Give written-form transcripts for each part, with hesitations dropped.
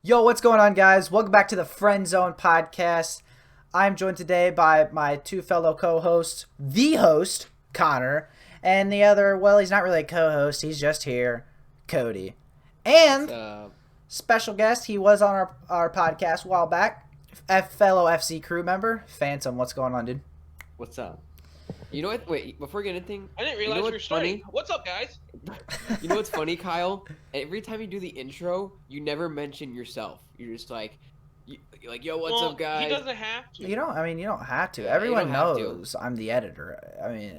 Yo, what's going on, guys? Welcome back to the Friendzone podcast. I'm joined today by my two fellow co-hosts, the host, Connor, and the other, well, he's not really a co-host, he's just here, Cody. And special guest, he was on our podcast a while back, fellow FC crew member, Phantom. What's going on, dude? What's up? You know what? Wait, before we get anything, I didn't realize you were starting. What's up, guys? You know what's funny, Kyle? Every time you do the intro, you never mention yourself. You're just like, yo, what's up, guys? He doesn't have to. You don't have to. Yeah, Everyone you don't have knows I'm the editor. I mean,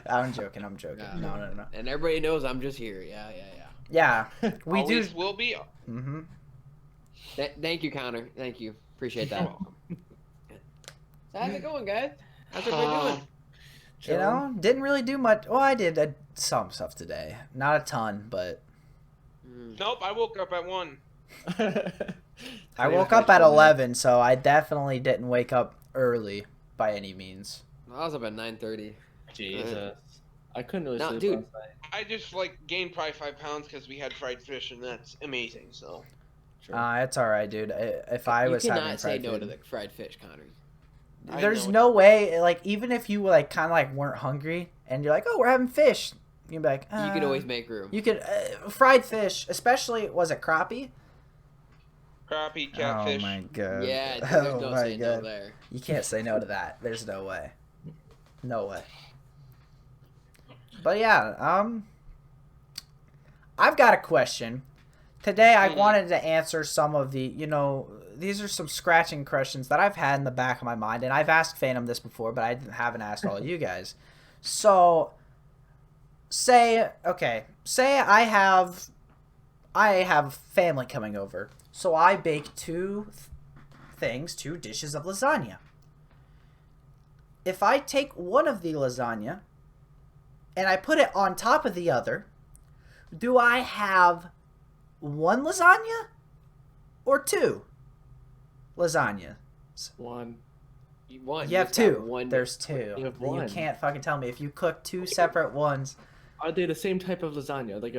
I'm joking. No. And everybody knows I'm just here. Yeah. Yeah, we Always do. will be. Mm-hmm. Thank you, Connor. Thank you. Appreciate that. So how's it going, guys? How's everybody doing? You know, didn't really do much. Well, I did some stuff today. Not a ton, but... Nope, I woke up at 1. I woke up at 11, so I definitely didn't wake up early by any means. I was up at 9:30. Jesus. I couldn't really sleep dude. last night. I just gained probably 5 pounds because we had fried fish, and that's amazing. So. Sure. It's all right, dude. If I was having cannot say fried no food, to the fried fish, Connor. there's no way. Like, even if you kind of weren't hungry and you're like, oh, we're having fish, you'd be like, You can always make room. You could fried fish, especially was it crappie? Crappie, catfish. Oh my god. Yeah, dude, Oh don't my say no god. there. You can't say no to that. There's no way. No way. But yeah, I've got a question. Today I wanted to answer some of the, these are some scratching questions that I've had in the back of my mind, and I've asked Phantom this before, but I haven't asked all of you guys. So, say I have family coming over. So I bake two dishes of lasagna. If I take one of the lasagna and I put it on top of the other, do I have one lasagna or two lasagna? One. You have two. There's two. You have You one. can't fucking tell me if you cook two separate ones. Are they the same type of lasagna? Are they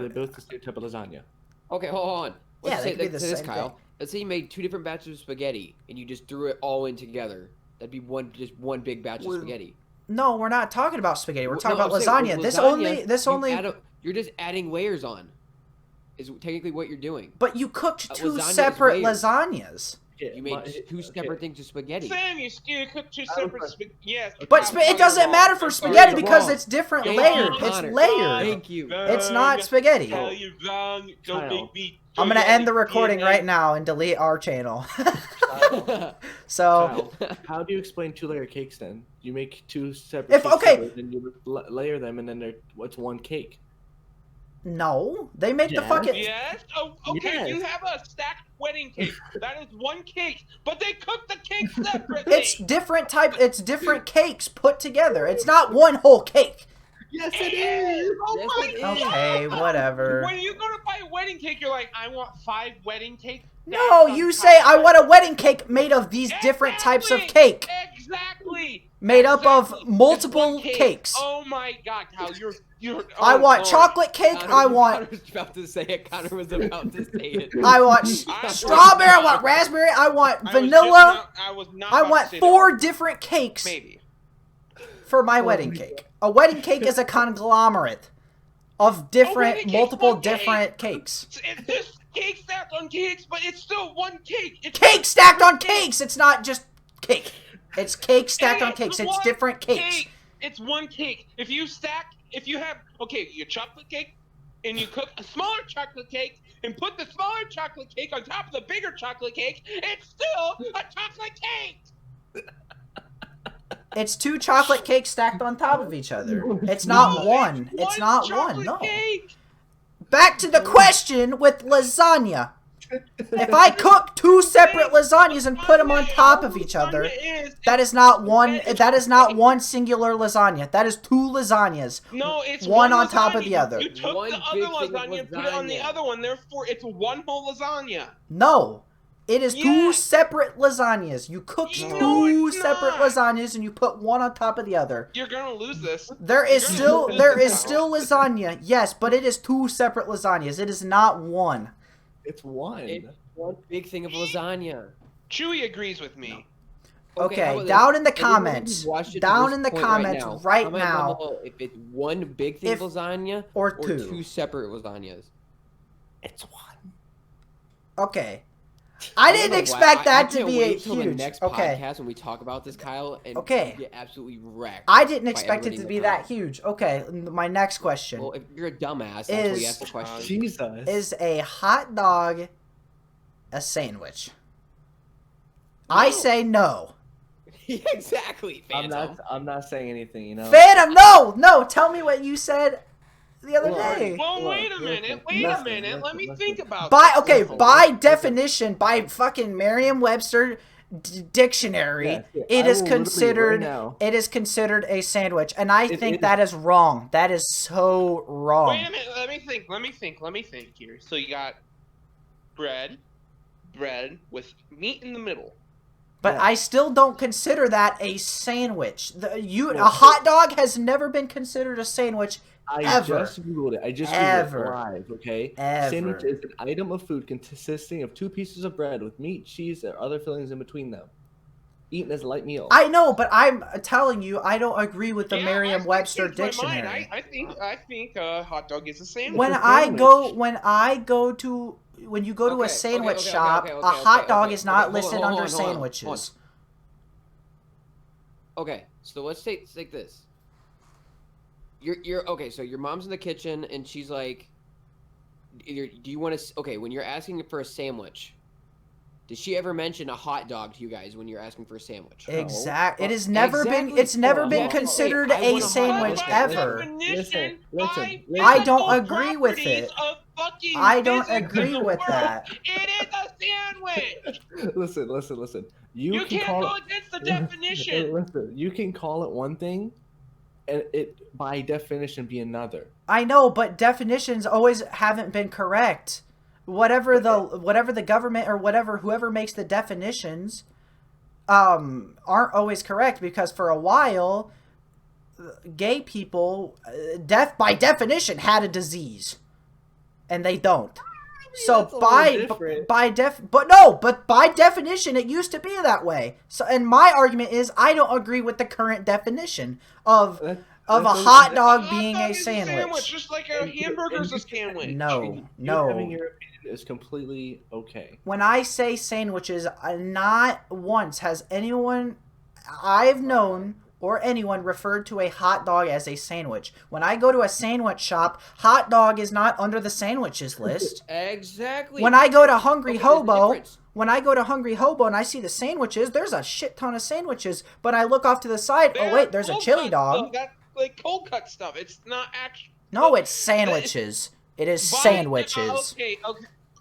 both the same type of lasagna? Okay, hold on. Yeah, Let's they say could be the this, same Kyle. thing. Let's say you made 2 different batches of spaghetti and you just threw it all in together. That'd be just one big batch of spaghetti. No, we're not talking about spaghetti. We're talking No, about I'm saying lasagna. with This only. You're just adding layers on. Is technically what you're doing. But you cooked two lasagna is separate layers. lasagnas. You made 2 separate things of spaghetti. Sam, you cooked 2 separate spaghetti. Yes. But it doesn't matter for spaghetti because it's different Thank layered. you, It's Connor. layered. Thank you. It's not spaghetti. Tell you wrong. Don't Kyle. make me. I'm gonna end the recording right now and delete our channel. So Kyle, how do you explain 2-layer cakes then? You make 2 separate If- cakes okay. separate, then you layer them, and then what's one cake? no, they make the Yeah. fucking. Yes. Oh, okay. Yes. You have a stacked wedding cake. That is one cake, but they cook the cake separately. It's different type. It's different cakes put together. It's not one whole cake. Yes, It is. Oh Yes, my it is. God. Okay, whatever. When you go to buy a wedding cake, you're like, I want 5 wedding cakes. No, you say I want a wedding cake made of these different types of cake, Exactly. made up of Exactly. multiple It's one cake. cakes. Oh my God, Kyle, you're. I oh, want Lord. chocolate cake. I want. Connor was about to say it. Connor was about to say it. I want strawberry. I want raspberry. I want vanilla. I was not. I about want to say 4 different cakes that. Maybe. for my wedding cake. A wedding cake is a conglomerate of different, wedding cake's multiple one cake. different cakes. It's just cake stacked on cakes, but it's still one cake. It's Cake stacked on cakes. It's not just cake. It's cake stacked on It's cakes. It's one different cakes. cake. It's one cake. If you have your chocolate cake, and you cook a smaller chocolate cake, and put the smaller chocolate cake on top of the bigger chocolate cake, it's still a chocolate cake. It's 2 chocolate cakes stacked on top of each other. It's not one. It's not one. No. Cake. Back to the question with lasagna. If I cook 2 separate lasagnas and put them on top of each other, that is not one. That is not one singular lasagna. That is 2 lasagnas. No, it's one on top of lasagna. the other. You took One the big other thing of lasagna and put it on the lasagna. other one. Therefore, it's one whole lasagna. No, It is two Yes. separate lasagnas. You cook No, two it's separate not. lasagnas and you put one on top of the other. You're gonna lose this. There is You're still gonna there lose is this, still lasagna, yes, but it is two separate lasagnas. It is not one. It's one. It's one big thing of lasagna. Chewy agrees with me. Okay, how about down this? in the Anyone comments. who's watched it to Down this in the point comments comment right down now below if it's one big thing If- of lasagna or or two. two separate lasagnas. It's one. Okay. I didn't don't know why. expect that I to can't be wait till the huge. next Okay. podcast when we talk about this, Kyle, and Okay. you get absolutely wrecked. I didn't by expect it everybody to in be the that comments. huge. Okay, my next question. Well, if you're a dumbass, that's why you Is- asked the question. Jesus. Is a hot dog a sandwich? I No. say no. Yeah, exactly, Phantom. I'm not saying anything, you know. Phantom, no! Tell me what you said the other Look, day. Well, Look, wait a minute. Wait listen, a minute. listen, Let me listen. think about By this. okay, Listen, by listen. definition, by fucking Merriam-Webster dictionary, Yes, yeah, it I is will literally considered right now. it is considered a sandwich, and I It think is. that is wrong. That is so wrong. Wait a minute. Let me think here. So you got bread with meat in the middle. But Yeah. I still don't consider that a sandwich. A Well, hot dog has never been considered a sandwich. I Ever. just googled it. I just Ever. googled it live. Okay. Ever. Sandwich is an item of food consisting of two pieces of bread with meat, cheese, or other fillings in between them, eaten as a light meal. I know, but I'm telling you, I don't agree with the Yeah, Merriam-Webster I changed my dictionary. mind. I think a hot dog is a sandwich. When a I sandwich. go when you go to a Okay, sandwich okay, shop, okay, a okay, hot okay, dog okay, is not okay, listed hold on, under hold on, hold on. sandwiches. Okay, so let's take this. You're okay. So your mom's in the kitchen and she's like, do you want to? Okay, when you're asking for a sandwich, did she ever mention a hot dog to you guys when you're asking for a sandwich? Exactly. It has never been. Exactly. It's never Hold on, been hold on. considered Wait, I a want a hot sandwich dog. By ever. definition, Listen, by I don't physical agree with properties it. of fucking I don't physics agree in the with world, that. It is a sandwich. Listen. You You can can't call go it. against the definition. Listen, you can call it one thing, and it by definition be another. I know, but definitions always haven't been correct. Whatever the government or whoever makes the definitions aren't always correct, because for a while gay people by definition had a disease and they don't. So that's a little different. but by definition it used to be that way. So, and my argument is I don't agree with the current definition of a hot dog being a is sandwich. just like a hamburger's a sandwich. No. Having your opinion is completely okay. When I say sandwiches, not once has anyone I've known or anyone referred to a hot dog as a sandwich. When I go to a sandwich shop, hot dog is not under the sandwiches list. Exactly. When I go to Hungry Okay, there's a Hobo, difference. and I see the sandwiches, there's a shit ton of sandwiches. But I look off to the side, oh They're wait, there's a cold chili cut dog. stuff. That's like cold cut stuff. It's not actually. No, it's sandwiches. It is sandwiches. Okay.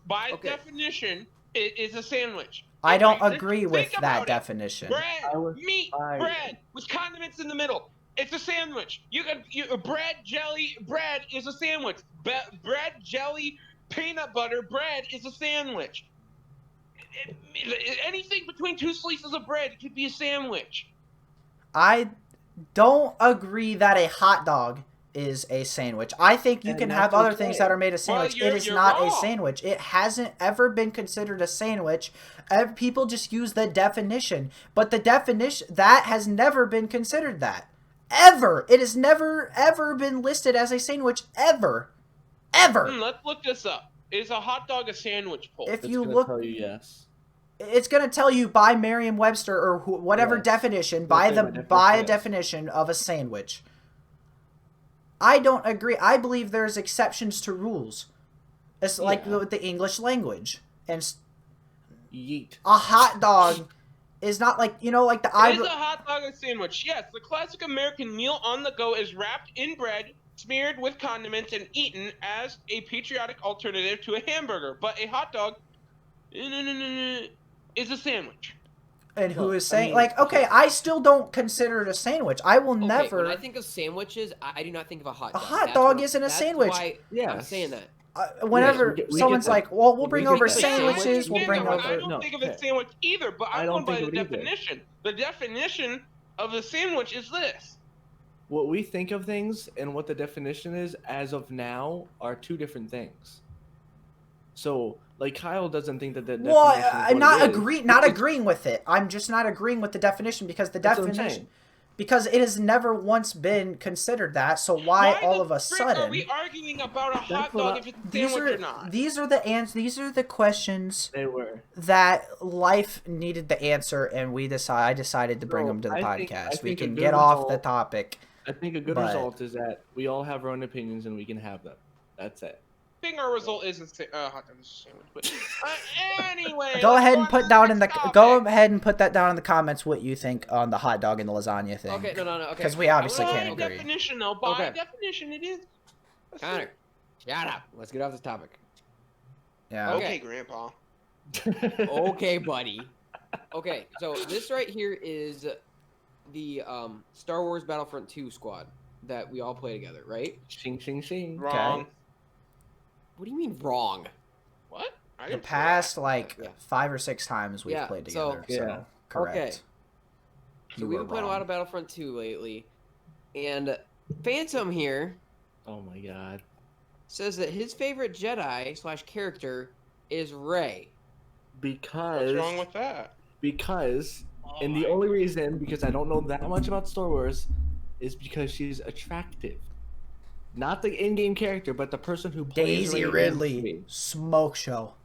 By Okay. definition, it is a sandwich. I don't Like, agree think with that about it. definition. Bread, meat, I- bread with condiments in the middle. It's a sandwich. Bread, jelly, bread is a sandwich. Bread, jelly, peanut butter, bread is a sandwich. Anything between two slices of bread could be a sandwich. I don't agree that a hot dog is a sandwich. I think you And can that's have other okay. things that are made a sandwich. you're- It is you're not a wrong. sandwich. It hasn't ever been considered a sandwich. People just use the definition. But the definition, that has never been considered that. Ever. It has never, ever been listed as a sandwich. Ever. Ever. Let's look this up. Is a hot dog a sandwich pole? If It's you gonna look, tell you yes. it's going to tell you by Merriam-Webster or whatever Yes. definition, It's by gonna say by a yes. definition of a sandwich. I don't agree. I believe there's exceptions to rules. It's like Yeah. with the English language. And Yeet. a hot dog is not like, like the Is a hot dog a sandwich? Yes, the classic American meal on the go is wrapped in bread, smeared with condiments, and eaten as a patriotic alternative to a hamburger. But a hot dog is a sandwich. And who Look, is I saying, mean, like, okay, okay. I still don't consider it a sandwich. I will Okay, never. when I think of sandwiches, I do not think of a hot dog. hot That's dog what- isn't a that's sandwich. Why Yeah. I'm saying that. Whenever we someone's get that. like, "Well, we'll We bring get over that. sandwiches, I we'll bring understand that, but I over." don't No, think of okay. a sandwich either. But I I'm don't going by think the of it either. definition. The definition of a sandwich is this. What we think of things and what the definition is as of now are two different things. So, like Kyle doesn't think that the Well, definition is I'm what not it is. not It's- agreeing with it. I'm just not agreeing with the definition because the That's what I'm definition saying. because it has never once been considered that. So why all the of a frick are sudden? we arguing about a hot what dog I- if it's a These sandwich are or not? these are the these are the questions They were. that life needed the answer, and I decided to bring So, them to the I think we a can good get off the result- topic. I think a good But- result is that we all have our own opinions and we can have them. That's it. I think our result is a hot dog sandwich. But anyway, Go let's ahead on and to put down in the next topic. go ahead and put that down in the comments what you think on the hot dog and the lasagna thing. Okay, no. Okay. Because we obviously I By can't agree. definition, though, by Okay. definition, it is. Connor, shut up. Let's get off this topic. Yeah. Okay, Grandpa. Okay, buddy. Okay, so this right here is the Star Wars Battlefront 2 squad that we all play together, right? Shing, shing, shing. Wrong. What do you mean wrong? What? I The didn't say past like Yeah. 5 or 6 times we've Yeah, played so- together. Yeah. Correct. Okay. So You we've were been playing a wrong. lot of Battlefront 2 lately, and Phantom here Oh my god. says that his favorite Jedi / character is Rey. that. Because What's wrong with that? because Oh and the my- only reason because I don't know that much about Star Wars is because she's attractive. Not the in-game character, but the person who plays Daisy her in Ridley, game. smoke show.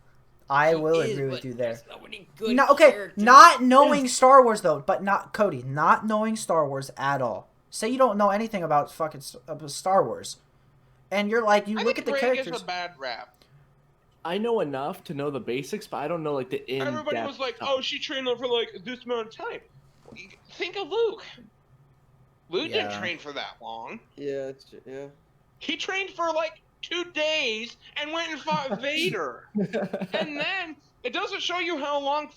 I She will is, agree but with you there. there's so many good No, okay, characters. not knowing Star Wars though, but not Cody, not knowing Star Wars at all. Say you don't know anything about fucking Star Wars, and you're like you I look think at the Rey characters. gets a bad rap. I know enough to know the basics, but I don't know like the in. Everybody was like, "Oh, she trained for like this amount of time." Think of Luke. Luke Yeah. didn't train for that long. Yeah, yeah. He trained for like 2 days and went and fought Vader. And then it doesn't show you how long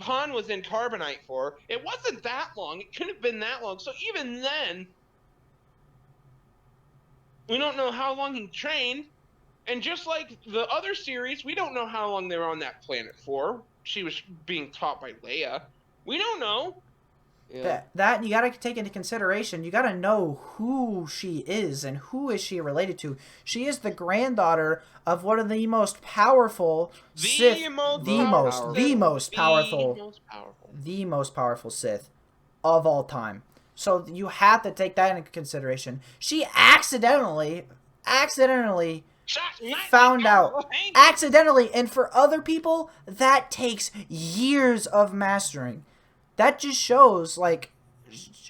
Han was in Carbonite for. It wasn't that long. It couldn't have been that long. So even then, we don't know how long he trained. And just like the other series, we don't know how long they were on that planet for. She was being taught by Leia. We don't know. Yeah. That you gotta take into consideration. You gotta know who she is and who is she related to. She is the granddaughter of one of the most powerful Sith, the most powerful Sith of all time. So you have to take that into consideration. She accidentally found out accidentally, and for other people that takes years of mastering. That just shows like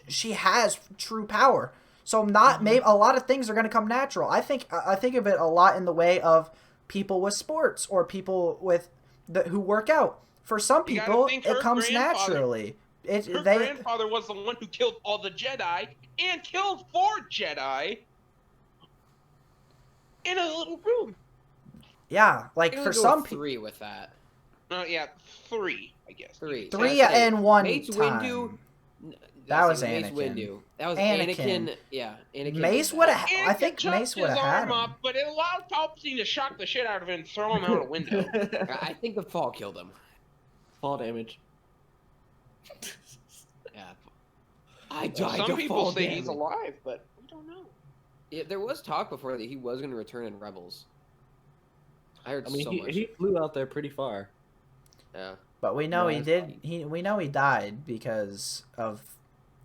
she has true power. So not maybe a lot of things are going to come natural. I think of it a lot in the way of people with sports or people with who work out. For some You gotta people, think it her comes grandfather- naturally. Her grandfather was the one who killed all the Jedi and killed 4 Jedi in a little room. Yeah, like I'm for gonna go some with people, 3 with that. Yeah, 3, I guess. 3. 3 That's it. and 1 Mace time. Windu. That was Mace Anakin. Windu. That was Anakin. Anakin. Yeah, Anakin. Mace did would that. have. I think Anakin Mace chucked would have his had arm him. up, but it allowed Palpatine to shock the shit out of him and throw him out a window. I think the fall killed him. Fall damage. Yeah. I died. Some to people fall say damage. he's alive, but we don't know. Yeah, there was talk before that he was going to return in Rebels. I heard I mean, so much. he flew out there pretty far. Yeah. But we know No, he it's did. We know he died because of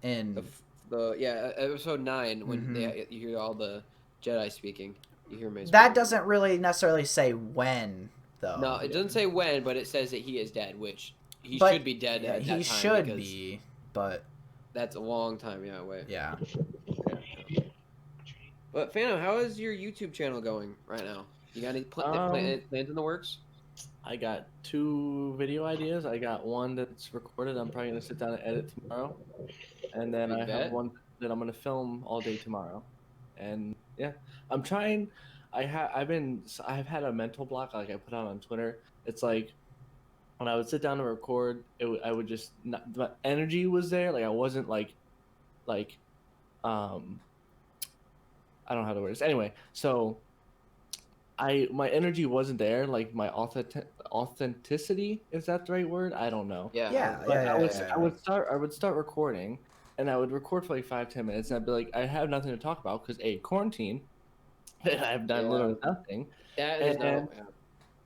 Episode 9 when Mhm. you hear all the Jedi speaking. You hear Mace. that Windu. doesn't really necessarily say when though. No, it doesn't say when, but it says that he is dead, which he But- should be dead. Yeah, at that he time should because be, but That's a long time. Yeah, away. yeah. But Phantom, how is your YouTube channel going right now? You got any plans in the works? I got 2 video ideas. I got one that's recorded. I'm probably gonna sit down and edit tomorrow, and then Big I bet. have one that I'm gonna film all day tomorrow. And yeah, I'm trying. I've had a mental block, like I put out on Twitter. It's like when I would sit down and record, I would just not, the energy was there. Like I wasn't like I don't know how to word this. Anyway, so my energy wasn't there, like my authenticity, is that the right word? I don't know. Yeah, But yeah, I would start recording, and I would record for like 5-10 minutes, and I'd be like, I have nothing to talk about because quarantine, and I've done literally nothing, That is and not.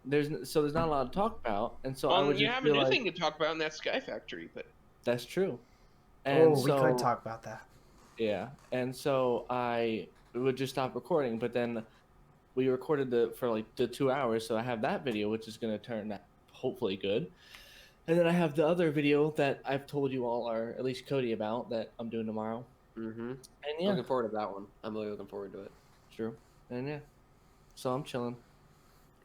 there's not a lot to talk about, and so I Well, would you just have be a new like, thing to talk about in that Sky Factory, but that's true, Oh, and we could so talk about that. yeah, and so I would just stop recording, but then we recorded for like the 2 hours, so I have that video, which is gonna turn out hopefully good. And then I have the other video that I've told you all, or at least Cody, about that I'm doing tomorrow. Mm-hmm. And yeah, Looking forward to that one. I'm really looking forward to it. true. And yeah, so I'm chilling.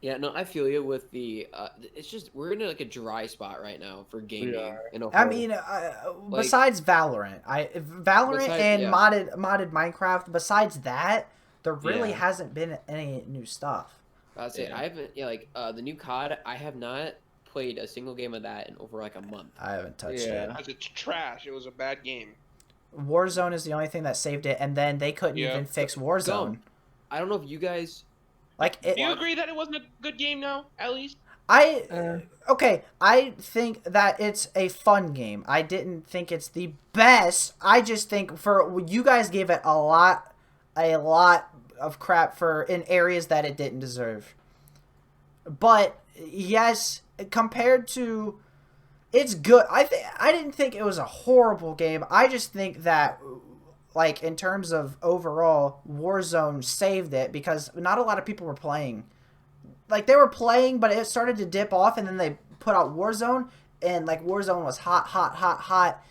Yeah, no, I feel you with the. It's just we're in like a dry spot right now for gaming are. in a I whole. mean, Like- besides Valorant, and yeah. modded Minecraft. Besides that, there really Yeah. hasn't been any new stuff. That's it. Yeah. I haven't. Yeah, like the new COD. I have not played a single game of that in over like a month. I haven't touched Yeah. it. because it's trash. It was a bad game. Warzone is the only thing that saved it, and then they couldn't Yeah. even fix Warzone. I don't know if you guys. Like Do you it, agree that it wasn't a good game now, at least? okay, I think that it's a fun game. I didn't think it's the best. I just think for you guys gave it a lot of crap for in areas that it didn't deserve. But yes, compared to it's good. I didn't think it was a horrible game. I just think that like in terms of overall, Warzone saved it because not a lot of people were playing. Like they were playing, but it started to dip off, and then they put out Warzone, and like Warzone was hot,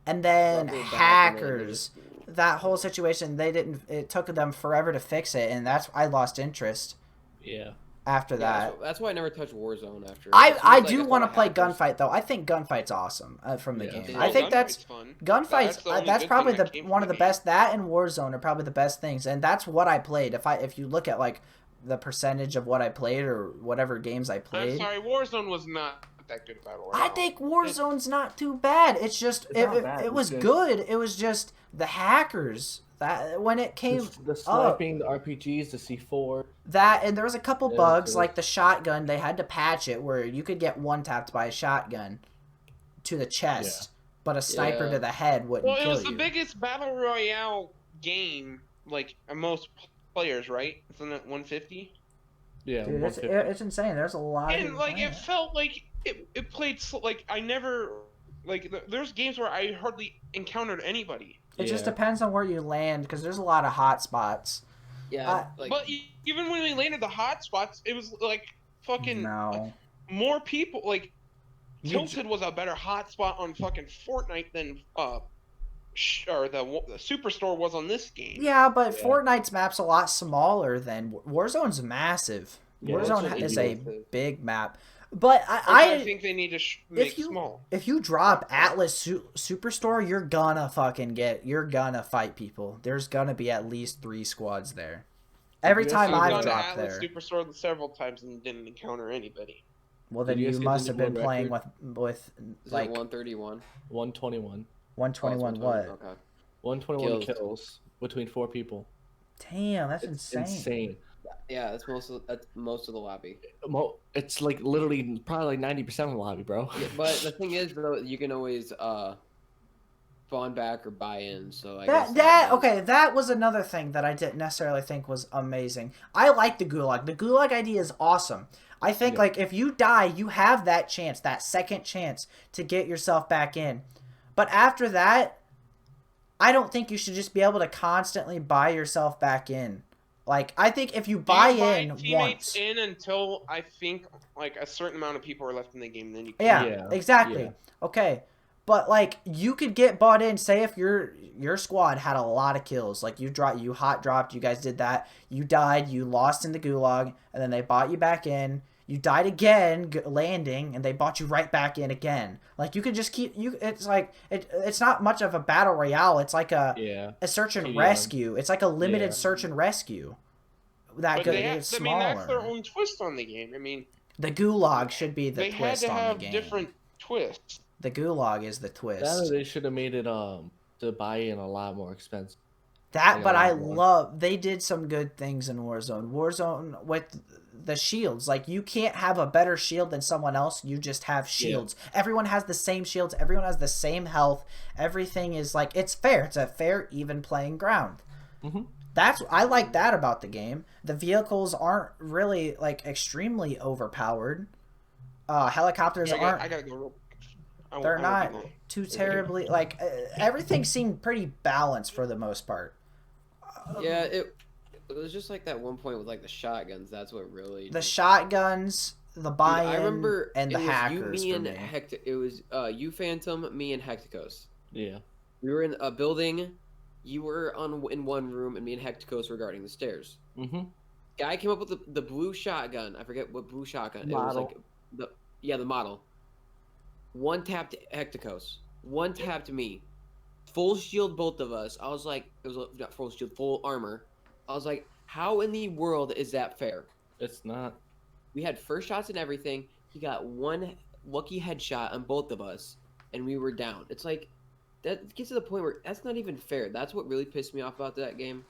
and then Double back, hackers, and then that whole situation, it took them forever to fix it, and I lost interest Yeah. after Yeah, that. that's why I never touched Warzone after. I As soon as, do I saw want to the play hackers- Gunfight though. I think Gunfight's awesome from the Yeah. game. Yeah. I think that's fun. Gunfight's the only that's good probably thing that came one from of the game. best. That and Warzone are probably the best things, and that's what I played. If you look at like the percentage of what I played or whatever games I I'm played, sorry, Warzone was not that good battle royale. I think Warzone's not too bad. It's just It's not bad, it it's was good. good. It was just the hackers that when it came The sniping, the RPGs, the C4. that, and there was a couple Yeah, bugs so- like the shotgun. They had to patch it where you could get one tapped by a shotgun to the chest, but a sniper Yeah. to the head wouldn't Well, it kill was you. the biggest battle royale game, like most players, right? Isn't it 150? Yeah. Dude, 150. it's insane. There's a lot of And people like playing it felt like it played like I never like there's games where I hardly encountered anybody. It just Yeah. depends on where you land because there's a lot of hot spots. Yeah, like But even when we landed the hot spots, it was like fucking No. more people. Like You Tilted was a better hot spot on fucking Fortnite than or the Superstore was on this game. Yeah, but Yeah. Fortnite's map's a lot smaller than Warzone's massive. Yeah, Warzone Warzone is is a massive. big map. But I think they need to make you- small. if you drop Atlas Superstore, you're gonna fight people. There's gonna be at least 3 squads there. Every you guys time see the I've gone to dropped Atlas there. Superstore several times and didn't encounter anybody. Well, Did then you guys you see the must new have been world playing record? with is like it 131? 121. 121 what? Okay. 121 Kills. kills between 4 people. Damn, that's It's insane. insane. Yeah, that's most of the lobby. It's like literally probably like 90% of the lobby, bro. Yeah, but the thing is, though, you can always spawn back or buy in. So I guess That was another thing that I didn't necessarily think was amazing. I like the gulag. The gulag idea is awesome. I think Yeah. like if you die, you have that chance, that second chance to get yourself back in. But after that, I don't think you should just be able to constantly buy yourself back in. Like I think if you buy You in teammates once, in until I think like a certain amount of people are left in the game, then you can. yeah, Yeah, exactly. yeah. Okay. But like you could get bought in. Say if your squad had a lot of kills, like you hot dropped, you guys did that. You died, you lost in the gulag, and then they bought you back in. You died again, landing, and they bought you right back in again. Like you could just keep you. It's like it's not much of a battle royale. It's like a search and TDM. rescue. It's like a limited Yeah. search and rescue. That But good. they It's have, I mean, that's their smaller. own twist on the game. I mean, The gulag should be the they had twist to on have the game. different twists. The gulag is the That or twist. they should have made it to buy in a lot more expensive. That, Like but a I lot more. love they did some good things in Warzone. Warzone with the shields, like you can't have a better shield than someone else. You just have shields. Everyone has the same shields. Everyone has the same health. Everything is like it's fair. It's a fair, even playing ground. Mm-hmm. I like that about the game. The vehicles aren't really like extremely overpowered. Helicopters aren't. I gotta go real quick. They're I won't not be long. too terribly like everything seemed pretty balanced for the most part. Yeah, it was just like that one point with like the shotguns. That's what really. The just- shotguns, the Dude, buy-in, I remember and the it was hackers you, for me, and me. It was you, Phantom, me, and Hecticos. Yeah. We were in a building. You were in one room, and me and Hecticos were guarding the stairs. Mm-hmm. Guy came up with the blue shotgun. I forget what blue shotgun. It was Model. like the model. One tapped Hecticos. One tapped me. Full shield, both of us. I was like, it was not full shield, full armor. I was like, how in the world is that fair? It's not. We had first shots and everything. He got one lucky headshot on both of us, and we were down. It's like that gets to the point where that's not even fair. That's what really pissed me off about that game,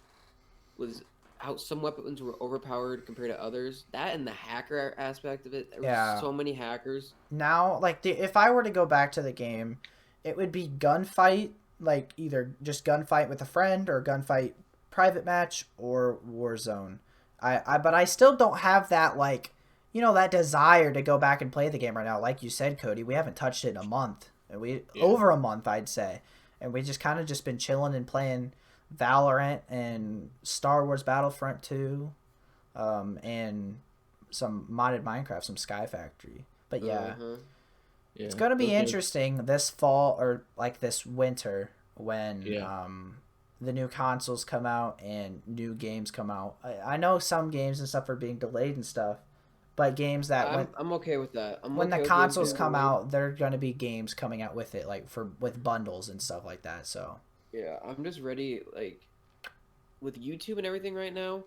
was how some weapons were overpowered compared to others. That and the hacker aspect of it. There were so many hackers. Now, like if I were to go back to the game, it would be gunfight, like either just gunfight with a friend or gunfight private match or Warzone. But I still don't have that like, that desire to go back and play the game right now. Like you said, Cody, we haven't touched it in a month. Over a month, I'd say. And we just kind of just been chilling and playing Valorant and Star Wars Battlefront 2, and some modded Minecraft, some Sky Factory. But yeah, it's going to be interesting this fall or like this winter when the new consoles come out and new games come out. I know some games and stuff are being delayed and stuff, but games that I'm okay with that. when okay the with consoles games come being delayed. out, there are going to be games coming out with it, like with bundles and stuff like that. So yeah, I'm just ready. Like with YouTube and everything right now,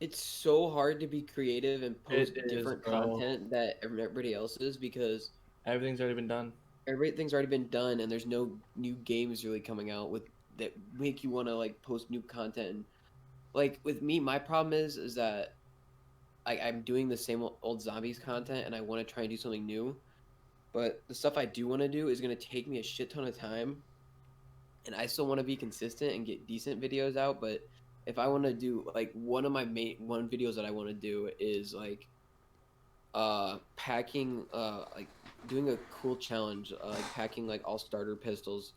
it's so hard to be creative and post different content that everybody else is because everything's already been done. Everything's already been done, and there's no new games really coming out with that make you want to like post new content. Like with me, my problem is that I'm doing the same old zombies content, and I want to try and do something new. But the stuff I do want to do is going to take me a shit ton of time, and I still want to be consistent and get decent videos out. But if I want to do like one of my one videos that I want to do is like packing like doing a cool challenge, like packing like all starter pistols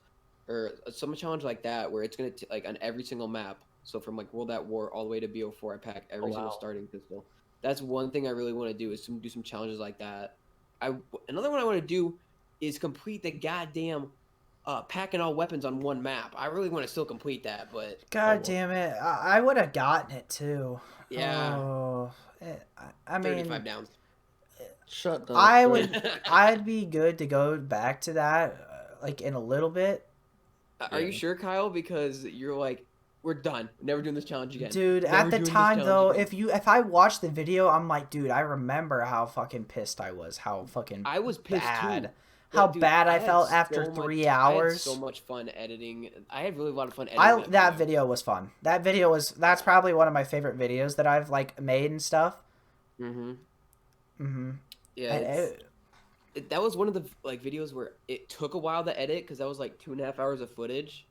or some challenge like that where it's gonna like on every single map. So from like World at War all the way to BO4, I pack every single starting pistol. That's one thing I really want to do is to do some challenges like that. Another one I want to do is complete the goddamn packing all weapons on one map. I really want to still complete that, but God damn it, I would have gotten it too. Yeah. Oh, I mean, 35 downs. Shut the. I'd be good to go back to that, like in a little bit. Are you sure, Kyle? Because you're like, we're done. Never doing this challenge again. Dude, Never at the doing this time challenge though, again. if I watched the video, I'm like, dude, I remember how fucking pissed I was. How fucking I was pissed bad. too. How Dude, bad I had felt so after much- 3 I had hours. so much fun editing. I had really a lot of fun editing. That video was fun. That's probably one of my favorite videos that I've like made and stuff. Yeah. And That was one of the like videos where it took a while to edit because that was like 2.5 hours of footage.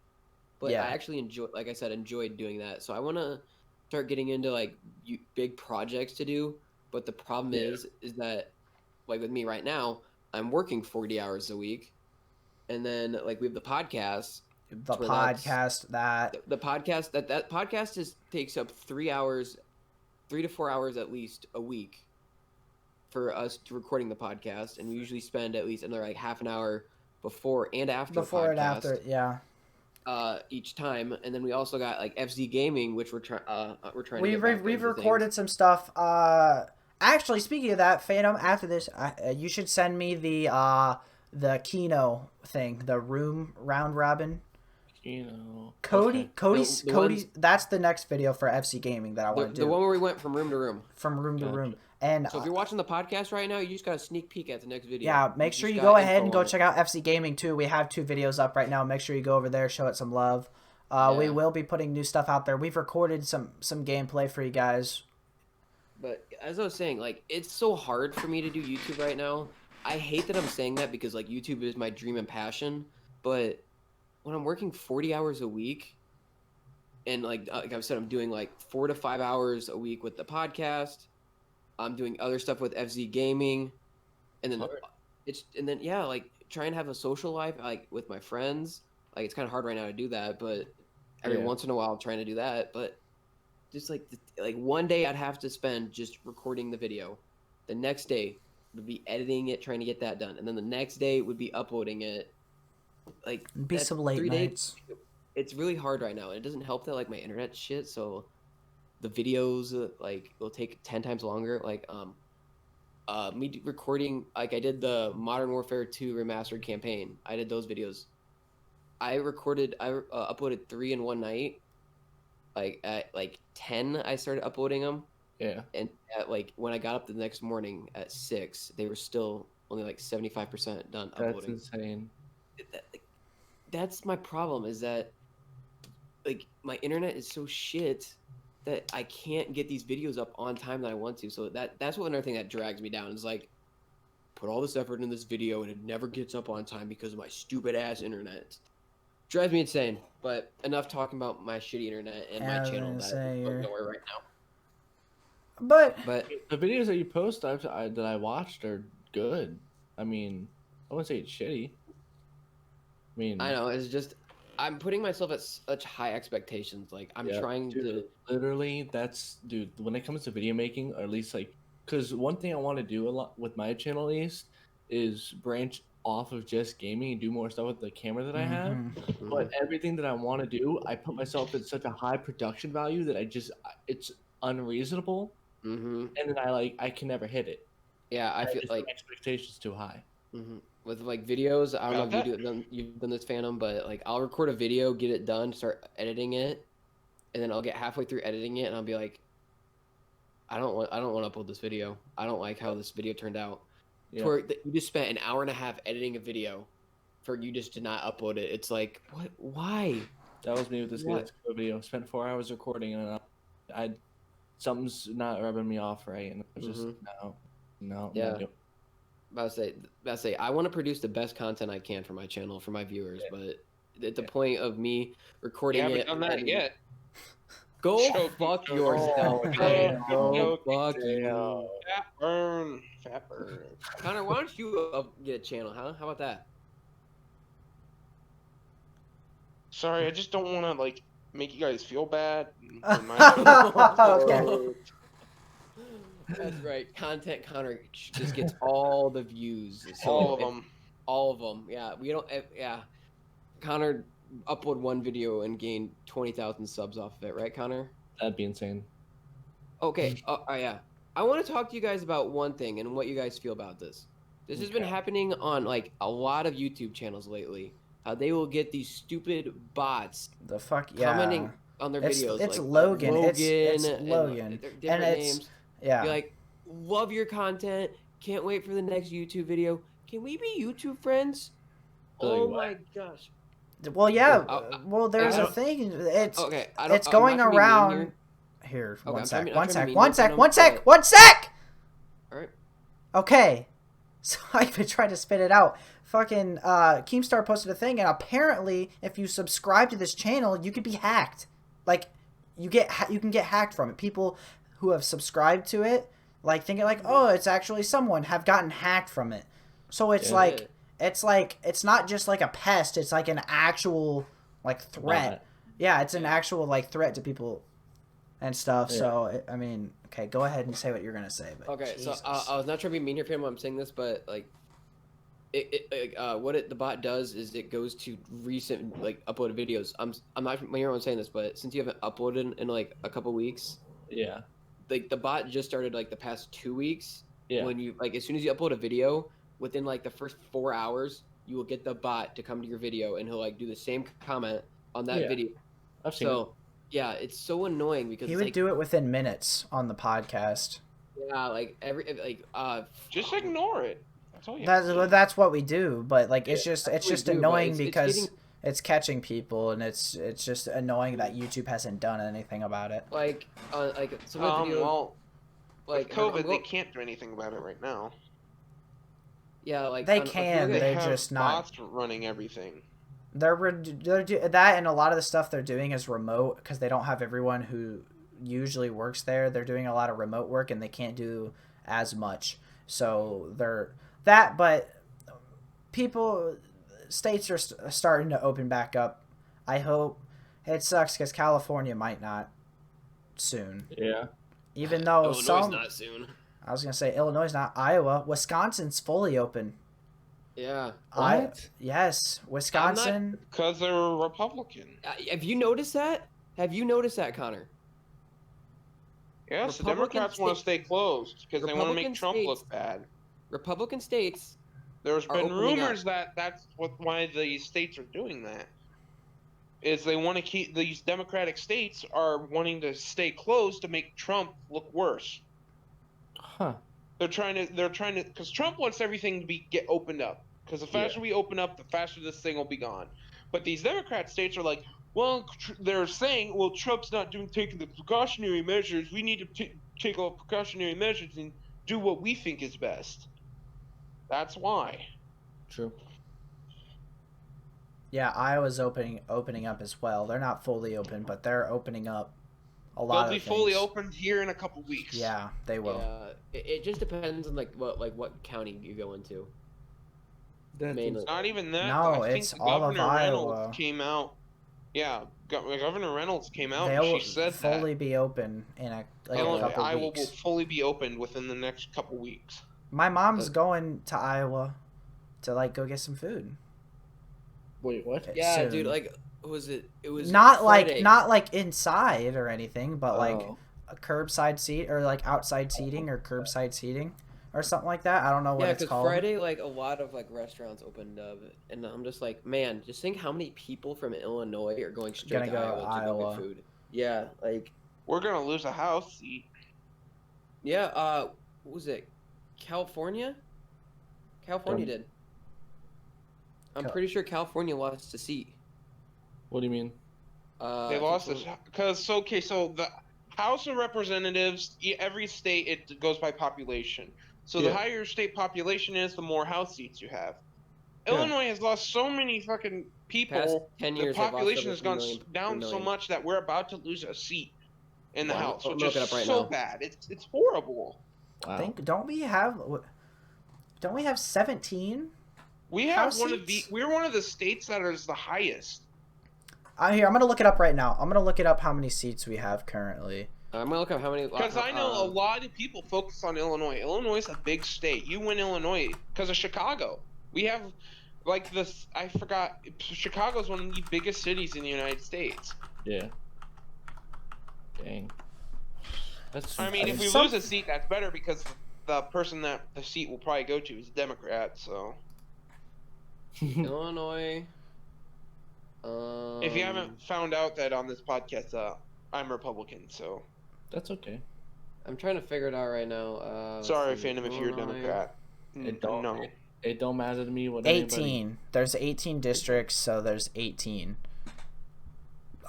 But Yeah. I actually enjoyed doing that. So I want to start getting into like big projects to do. But the problem is that like with me right now, I'm working 40 hours a week, and then like we have the podcast. the podcast that The podcast that podcast takes up 3 hours, 3 to 4 hours at least a week for us to recording the podcast, and we usually spend at least another like half an hour before and after and after, yeah. Each time, and then we also got like FC Gaming, which we're trying to We've get back recorded some stuff. Actually, speaking of that, Phantom, after this, you should send me the Kino thing, the round robin. Cody, okay. That's the next video for FC Gaming that I want to do. The one where we went from room to room. From room to room. And So if you're watching the podcast right now, you just got a sneak peek at the next video. yeah, make sure you just go got ahead and info go on it. check out FC Gaming too. We have 2 videos up right now. Make sure you go over there, show it some love. We Yeah. will be putting new stuff out there. We've recorded some gameplay for you guys. But as I was saying, like, it's so hard for me to do YouTube right now. I hate that I'm saying that because, like, YouTube is my dream and passion. But when I'm working 40 hours a week, and, like I said, I'm doing, like, 4 to 5 hours a week with the podcast. I'm doing other stuff with FZ Gaming. And then, yeah, like, try and have a social life, like, with my friends. Like, it's kind of hard right now to do that, but every once in a while I'm trying to do that. But just like one day I'd have to spend just recording the video. The next day would be editing it, trying to get that done, and then the next day would be uploading it. Like, It'd be that's some late 3 nights. days. It's really hard right now. It doesn't help that like my internet shit, so the videos like will take 10 times longer. Like me recording, like I did the Modern Warfare 2 remastered campaign. I did those videos. I uploaded 3 in one night. Like at like 10 I started uploading them, and at like when I got up the next morning at 6 they were still only like 75% done uploading. That's insane. That's my problem, is that like my internet is so shit that I can't get these videos up on time that I want to. So that's what another thing that drags me down is, like, put all this effort in this video and it never gets up on time because of my stupid ass internet. Drives me insane. But enough talking about my shitty internet and my channel that is going nowhere right now. But the videos that you post that I watched are good. I mean, I wouldn't say it's shitty. I mean, I know, it's just I'm putting myself at such high expectations. Like, I'm trying to literally, dude, when it comes to video making, or at least like, because one thing I want to do a lot with my channel at least is branch off of just gaming and do more stuff with the camera that I have. But everything that I want to do, I put myself at such a high production value that it's unreasonable, and then I can never hit it. Yeah, I feel like my expectations too high. With like videos, I don't know if you've done this, Phantom, but like I'll record a video, get it done, start editing it, and then I'll get halfway through editing it, and I'll be like, I don't want to upload this video. I don't like how this video turned out. Yeah. Where you just spent an hour and a half editing a video, for you just to not upload it. It's like, what? Why? That was me with this video. Spent 4 hours recording, and something's not rubbing me off right, and I was just no. Yeah. About to say, I want to produce the best content I can for my channel, for my viewers, but at the point of me recording You haven't it, done that yet. go Choking. fuck yourself. Go fuck you. Fat burn. Connor, why don't you get a channel, huh? How about that? Sorry, I just don't want to like make you guys feel bad. Okay. That's right. Content Connor just gets all the views. So All of them. All of them. Yeah, we don't. Yeah, Connor upload one video and gain 20,000 subs off of it, right, Connor? That'd be insane. Okay. Yeah. I want to talk to you guys about one thing and what you guys feel about this. This has been happening on like a lot of YouTube channels lately. How they will get these stupid bots commenting on their videos. It's like Logan. It's and, Logan. Like, different names. Yeah. Be like, love your content. Can't wait for the next YouTube video. Can we be YouTube friends? Oh my gosh. Well, yeah. Well, there's a thing. It's okay. It's going around. Here, Okay, one sec. All right. Okay. So I've been trying to spit it out. Fucking Keemstar posted a thing, and apparently, if you subscribe to this channel, you could be hacked. Like, you can get hacked from it. People who have subscribed to it, like, thinking like, oh, it's actually someone, have gotten hacked from it. So it's it's not just like a pest. It's like an actual like threat. Yeah, it's an actual like threat to people and stuff. Yeah. So I mean, okay, go ahead and say what you're gonna say. But okay, Jesus. so I was not trying to be mean here, Pam, when I'm saying this, but like, the bot does is it goes to recent like uploaded videos. I'm not familiar with saying this, but since you haven't uploaded in like a couple weeks, yeah, like the bot just started like the past 2 weeks. Yeah, when you like as soon as you upload a video, within like the first 4 hours, you will get the bot to come to your video and he'll like do the same comment on that video. I've seen it. Yeah, it's so annoying because he would do it within minutes on the podcast. Yeah, like just ignore it. That's all you that's what we do, but like it's just annoying because it's catching people, and it's just annoying that YouTube hasn't done anything about it. Like some of the videos, Well, like with COVID, they can't do anything about it right now. yeah, like They if you can, look at- They They're have just not- bots running everything. They're that, and a lot of the stuff they're doing is remote because they don't have everyone who usually works there. They're doing a lot of remote work, and they can't do as much. So but states are starting to open back up. I hope. It sucks because California might not soon. Yeah. Even though Illinois not soon. I was gonna say Illinois is not. Iowa, Wisconsin's fully open. Yeah. What? Yes, Wisconsin. Because they're Republican. Have you noticed that? Have you noticed that, Connor? Yes, the Republican Democrats want to stay closed because they want to Republican make Trump states- look bad. Republican states. There's are been opening rumors that that's why the states are doing that. Is they want to keep these Democratic states are wanting to stay closed to make Trump look worse. Huh. They're trying to because Trump wants everything to get opened up. Because the faster we open up, the faster this thing will be gone. But these Democrat states are like, well, they're saying, well, Trump's not taking the precautionary measures. We need to take all precautionary measures and do what we think is best. That's why. True. Yeah, Iowa's opening up as well. They're not fully open, but they're opening up a lot They'll of be fully things. opened here in a couple weeks. Yeah, they will. Yeah. It just depends on what county you go into. Mainly. It's not even that. No, I think it's all of Governor Iowa. Reynolds came out. Yeah, Governor Reynolds came out They'll and she said fully that. be open in a couple Iowa will weeks. fully be opened within the next couple weeks. My mom's going to Iowa to go get some food. Wait, what? Yeah, soon. dude. Like, was it? It was Not Friday. like inside or anything, but Oh. a curbside seat or outside seating or curbside seating or something like that. I don't know what Yeah, it's because called. Friday, a lot of restaurants opened up, and I'm just like, man, just think how many people from Illinois are going straight Gonna to go to Iowa to go Iowa. get food. Yeah, We're gonna lose a house seat. yeah. What was it? California? California did. I'm pretty sure California lost a seat. What do you mean? They lost this because so the House of Representatives, every state it goes by population. So the Yeah. higher your state population is, the more House seats you have. Yeah. Illinois has lost so many fucking Past people. 10 The years, they've lost population over has 3 gone million- down 3 so million. much that we're about to lose a seat in the Wow, House, I'm which looking is up right so now. bad. It's horrible. Wow. Don't we have 17? We have House one seats? we're one of the states that is the highest. I'm gonna look it up right now. I'm gonna look it up how many seats we have currently. I'm gonna look up how many. Because I know a lot of people focus on Illinois. Illinois is a big state. You win Illinois because of Chicago. We have this. I forgot. Chicago's one of the biggest cities in the United States. Yeah. Dang. That's. I mean, if we lose a seat, that's better because the person that the seat will probably go to is a Democrat. So Illinois. if you haven't found out that on this podcast, I'm Republican. So That's okay. I'm trying to figure it out right now. sorry, let's see, Phantom, if you're a Illinois. Democrat. It don't. No. It don't matter to me what 18. There's 18 districts, so there's 18.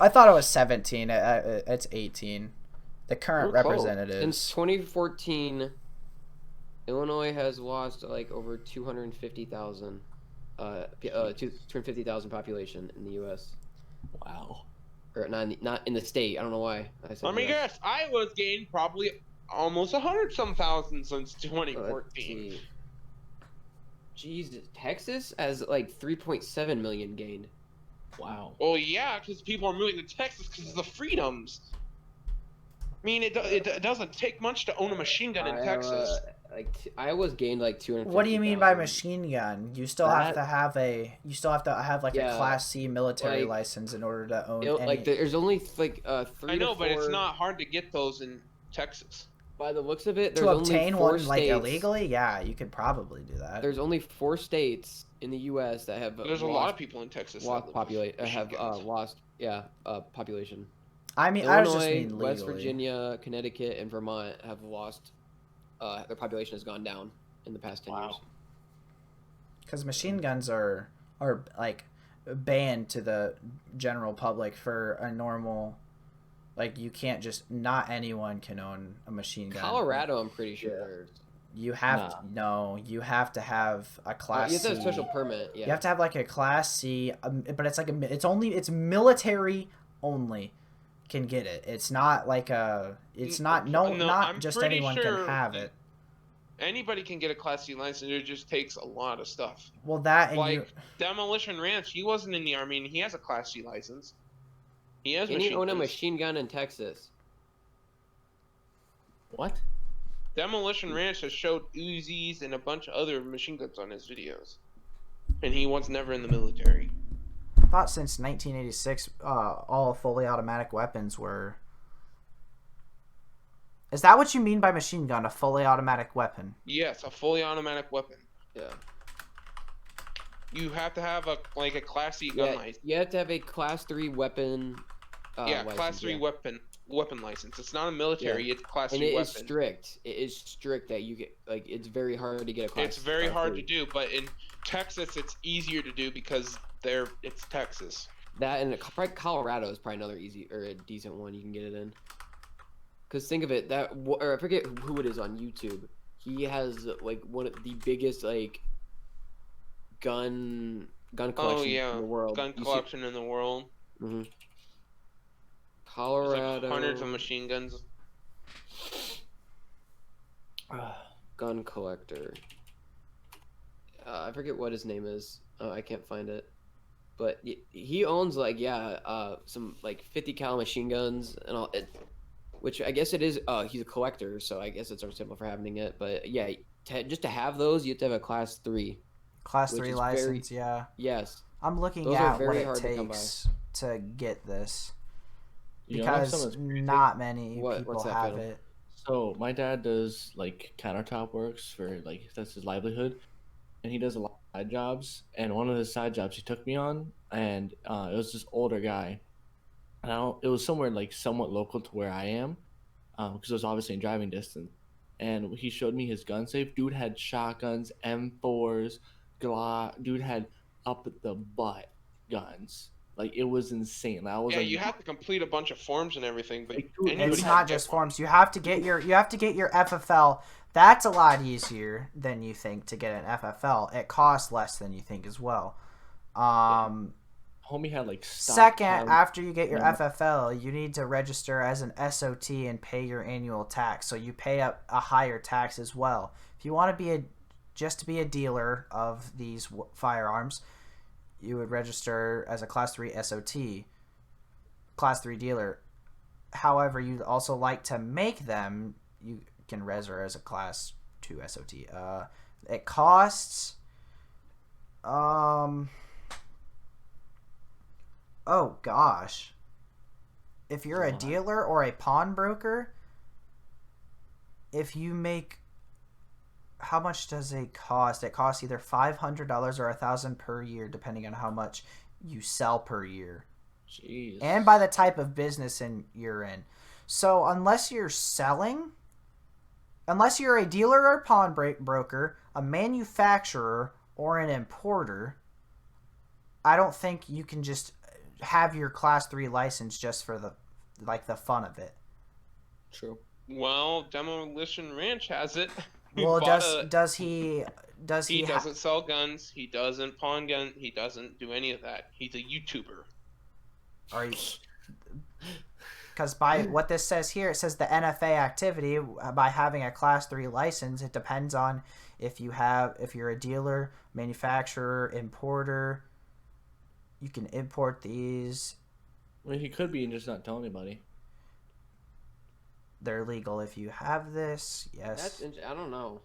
I thought it was 17. It's 18. The current We're close. representatives. Since 2014, Illinois has lost over 250,000. 250,000 population in the U.S. Wow. Or not in the state. I don't know why. I said Let me US. guess. Iowa's gained probably almost 100-some thousand since Let's 2014. see. Jesus, Texas has 3.7 million gained. Wow. Well, yeah, because people are moving to Texas because of the freedoms. I mean, it doesn't take much to own a machine gun in Texas. Iowa's gained 250. What do you mean by machine gun? You still have That- to have a a Yeah, Class C military like- license in order to own any. There's only 3 I know, to 4. but it's not hard to get those in Texas. By the looks of it, there's to only obtain 4 one states, illegally. Yeah, you could probably do that. There's only 4 states in the U.S. that have There's a lot of people in Texas that lost live populate with have machine guns. lost population. I mean, I was just Illinois, mean West legally. Virginia, Connecticut, and Vermont have lost. Their population has gone down in the past 10 years. Because machine guns are banned to the general public for a normal. Like, you can't just, not anyone can own a machine gun. Colorado, I'm pretty sure. You have to, no, you have to have a class You have to have a C. special permit. Yeah. You have to have like a class C, but it's like it's military only can get it. It's not like not just pretty anyone sure can have it. Anybody can get a Class C license. It just takes a lot of stuff. Well, that and Like Demolition Ranch, he wasn't in the Army, and he has a Class C license. He has. Can you own a machine gun in Texas? What? Demolition Ranch has showed Uzis and a bunch of other machine guns on his videos, and he was never in the military. I thought since 1986, all fully automatic weapons were. Is that what you mean by machine gun? A fully automatic weapon? Yes, a fully automatic weapon. Yeah. You have to have a Class C gun license. You have to have a Class 3 weapon. Class 3 weapon license. It's not a military. It's Class 3 weapon. And it is strict. It is strict that you get it's very hard to get a Class. It's very hard to do, but in Texas it's easier to do because it's Texas. That and probably Colorado is probably another easy or a decent one you can get it in. Cause think of it, or I forget who it is on YouTube. He has like one of the biggest gun collection in the world. Gun collection in the world. Mm-hmm. Colorado. Like hundreds of machine guns. Gun collector. I forget what his name is. I can't find it. But he owns some 50 cal machine guns and all. Which I guess it is. He's a collector, so I guess it's our symbol for having it. But yeah, just to have those, you have to have a Class 3. Class 3 license, yeah. Yes. I'm looking at what it takes to get this. Because not many people have it. So my dad does countertop works for that's his livelihood, and he does a lot of side jobs. And one of his side jobs he took me on, and it was this older guy. And it was somewhere somewhat local to where I am, because it was obviously in driving distance. And he showed me his gun safe. Dude had shotguns, M4s, Glock. Dude had up the butt guns. It was insane. You have to complete a bunch of forms and everything, but it's not just forms. You have to get your FFL. That's a lot easier than you think to get an FFL. It costs less than you think as well. Homie had second, after you get your FFL, you need to register as an SOT and pay your annual tax. So you pay a higher tax as well. If you want to be a dealer of these firearms, you would register as a Class 3 SOT, Class 3 dealer. However, you'd also like to make them, you can register as a Class 2 SOT. It costs, oh gosh. If you're a dealer or a pawnbroker, if you make, how much does it cost? It costs either $500 or $1,000 per year, depending on how much you sell per year. Jeez. And by the type of business you're in. So unless you're a dealer or pawnbroker, a manufacturer, or an importer, I don't think you can just have your Class 3 license just for the fun of it. True. Well, Demolition Ranch has it. Well, does he doesn't sell guns. He doesn't pawn guns. He doesn't do any of that. He's a YouTuber. Are you? Because by what this says here, it says the NFA activity by having a Class 3 license. It depends on if you're a dealer, manufacturer, importer. You can import these. Well, he could be and just not tell anybody. They're legal if you have this. Yes. I don't know.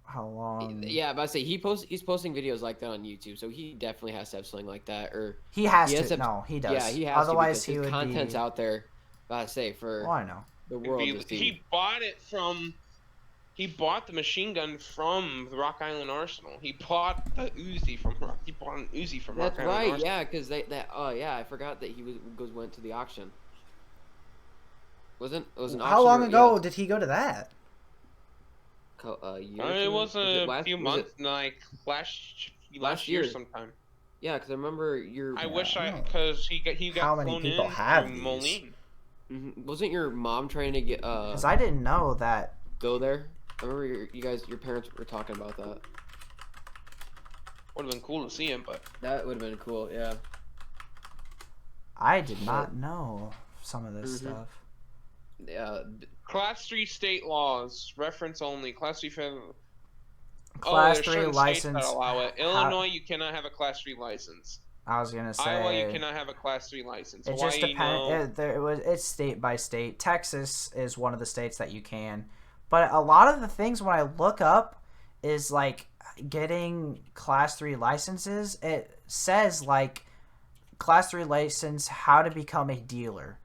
How long? Yeah, but I say he's posting videos like that on YouTube, so he definitely has to have something like that, or he has to. No, he does. Yeah, he has Otherwise, to. Otherwise, his content's out there. But I say for I know the world to see. He bought the machine gun from the Rock Island Arsenal. He bought the Uzi from Rock. He bought an Uzi from Rock Island Arsenal. Yeah, because I forgot that he went to the auction. It was an auction. How long ago did he go to that? It was a few months, last year sometime. Yeah, because I remember your. I wish no. because he got How many flown people in have through these? Moline. Wasn't your mom trying to get Because I didn't know that. go there? I remember your parents were talking about that. Would have been cool to see him, but That would have been cool. Yeah. I did not know some of this Mhm. stuff. Yeah. Class 3 state laws, reference only. Class 3 federal. Class there's 3 certain states that license. allow it. how- Illinois, you cannot have a Class 3 license. I was gonna Iowa, you say cannot have a Class 3 license. it Hawaii, just depends. no. It's state by state. Texas is one of the states that you can, but a lot of the things when I look up is like getting Class 3 licenses. It says like Class 3 license, how to become a dealer,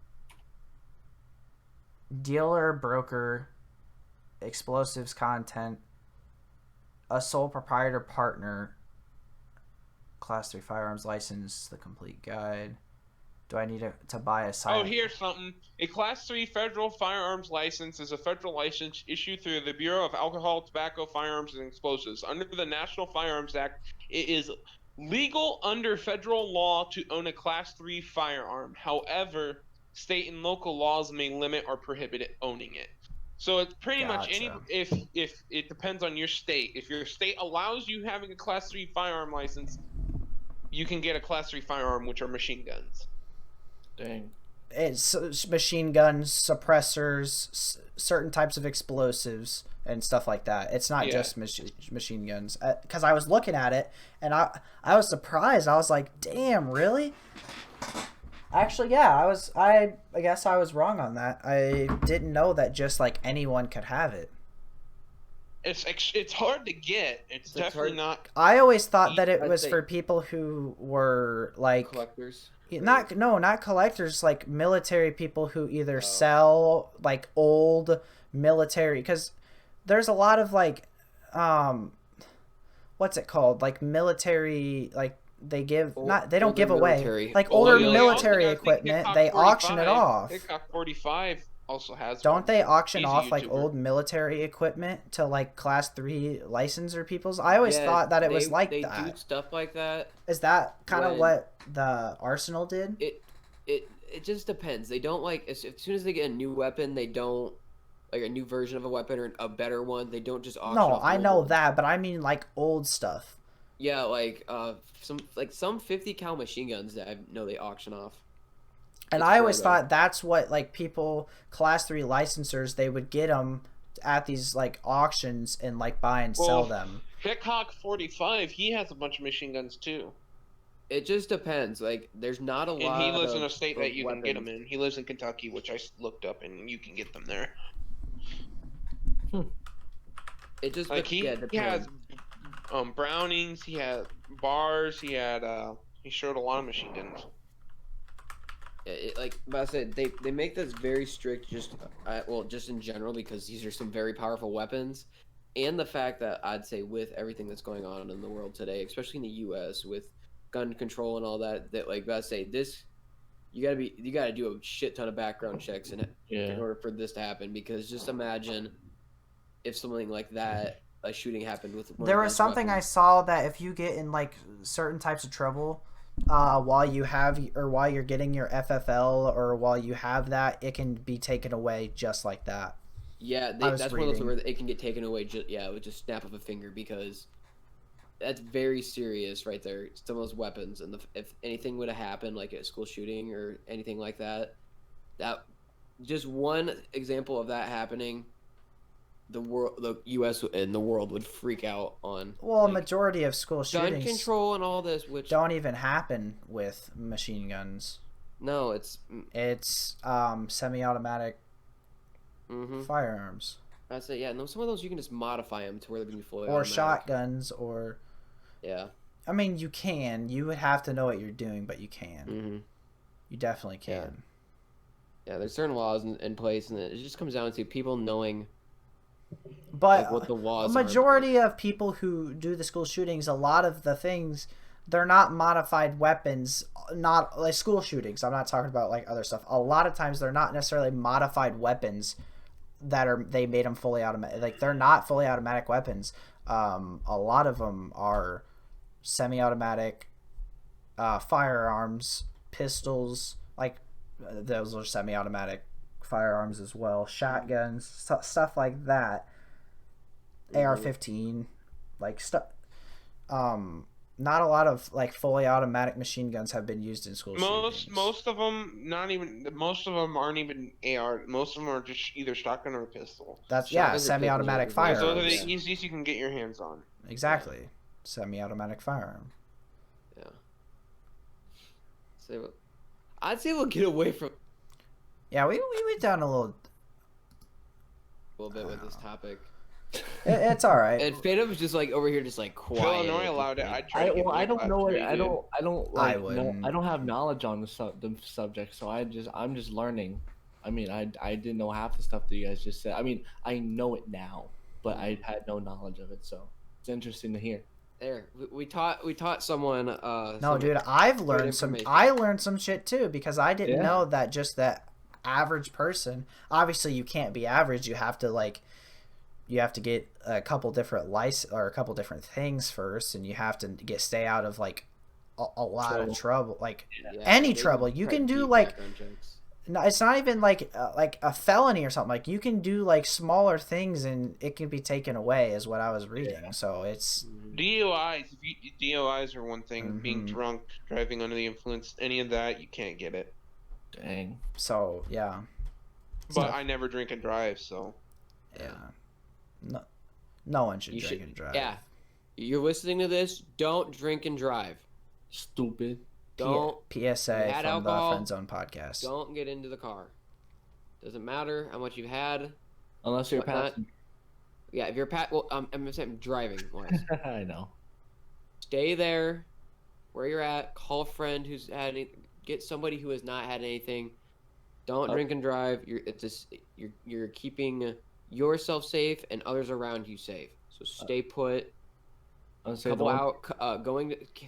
broker, explosives content, a sole proprietor partner, Class 3 firearms license, the complete guide. Do I need to buy a site? Oh, here's something. A Class 3 federal firearms license is a federal license issued through the Bureau of Alcohol, Tobacco, Firearms, and Explosives. Under the National Firearms Act, it is legal under federal law to own a Class 3 firearm. However, state and local laws may limit or prohibit owning it. So it's pretty much Gotcha. if it depends on your state. If your state allows you having a Class 3 firearm license, you can get a Class 3 firearm, which are machine guns. Dang. It's machine guns, suppressors, certain types of explosives, and stuff like that. It's not Yeah. just machine guns. Because I was looking at it, and I was surprised. I was like, "Damn, really?" Actually, yeah, I guess I was wrong on that. I didn't know that just like anyone could have it. It's hard to get. It's definitely not. I always thought that it I'd was say- for people who were like Collectors. not collectors, like military people who either Oh. sell like old military, because there's a lot of like what's it called, like military, like they give not they don't Older give away military. like Well, older they military also got- I think equipment. TikTok They auction it 45 off. TikTok 45 also has. Don't one. they auction He's a off like YouTuber. old military equipment to like Class 3 licensor peoples? I always Yeah, thought that it was they- like they that. do stuff like that. Is that kind of when- what the Arsenal did? It just depends. They don't like as soon as they get a new weapon, they don't like a new version of a weapon or a better one. They don't just auction No, off the I old know ones. that, but I mean like old stuff. Yeah, like some 50 cal machine guns that I know they auction off. And It's I always fair, though. thought that's what like people Class 3 licensors, they would get them at these like auctions and like buy and sell Well, them. TikTok 45, he has a bunch of machine guns too, It just depends. Like there's not a and lot. he lives of, in a state of that you can get them weapons. in. He lives in Kentucky, which I looked up, and you can get them there. It just Like he has depends. Brownings, he had bars, he showed a lot of machine guns. But I said they make this very strict, just just in general, because these are some very powerful weapons, and the fact that I'd say with everything that's going on in the world today, especially in the U.S. with gun control and all that, I say this, you gotta do a shit ton of background checks in order for this to happen, because just imagine if something like that, a shooting happened with one There of was those something I weapons. saw that if you get in like certain types of trouble, while you're getting your FFL or while you have that, it can be taken away just like that. Yeah, I was that's one of those reading. where it can get taken away. With just snap of a finger, because that's very serious right there. Some of those weapons, and if anything would have happened, like a school shooting or anything like that, that just one example of that happening, the U.S. and the world would freak out on. Well, a like, majority of school gun shootings control and all this, which don't even happen with machine guns. no, it's It's semi-automatic firearms I say yeah. No, some of those you can just modify them to where they're gonna be fully or automatic. shotguns, or Yeah. I mean, you can. You would have to know what you're doing, but you can. Mm-hmm. You definitely can. Yeah, there's certain laws in place, and it just comes down to people knowing But like, what the a laws majority of people who do the school shootings, a lot of the things, they're not modified weapons. Not like school shootings. I'm not talking about like other stuff. A lot of times, they're not necessarily modified weapons they made them fully automatic. Like they're not fully automatic weapons. A lot of them are semi-automatic, firearms, pistols, like those are semi-automatic firearms as well, shotguns, stuff like that. AR-15, like stuff. Not a lot of like fully automatic machine guns have been used in school shootings. Most of them aren't even AR. Most of them are just either shotgun or pistol. That's Shotguns or semi-automatic pistols are- Because those are firearms. the easiest you can get your hands on. Exactly, semi-automatic firearm. Yeah. So, I'd say we'll get away from Yeah, we went down a little. a little bit with this topic. It's all right. And Phantom's just like over here, just like quiet. Illinois allowed it. I don't know it. I don't like. wouldn't. I don't have knowledge on the subject, so I'm just learning. I mean, I didn't know half the stuff that you guys just said. I mean, I know it now, but I had no knowledge of it, so it's interesting to hear. There, we taught someone. No, some dude, I've good learned some. information. I learned some shit too because I didn't Yeah. know that just that average person. Obviously, you can't be average. You have to like. You have to get a couple different a couple different things first, and you have to stay out of like a lot of trouble, like Yeah, any they trouble. You try can do deep like background checks. no, it's not even like a felony or something. Like you can do like smaller things, and it can be taken away, is what I was reading. So it's DUIs. DUIs are one thing. Being Mhm. drunk, driving under the influence, any of that, you can't get it. Dang. so yeah, But not- I never drink and drive, so. yeah. No one should You drink should- and drive. Yeah, you're listening to this. Don't drink and drive. Stupid. Don't PSA had from alcohol, the Friendzone podcast. don't get into the car. Doesn't matter how much you've had. Unless you're Whatnot. passing. Yeah, if you're well, I'm saying driving wise. I know. Stay there, where you're at. Call a friend who's had get somebody who has not had anything. Don't drink and drive. You're keeping yourself safe and others around you safe. So stay put. I'll say Couple out.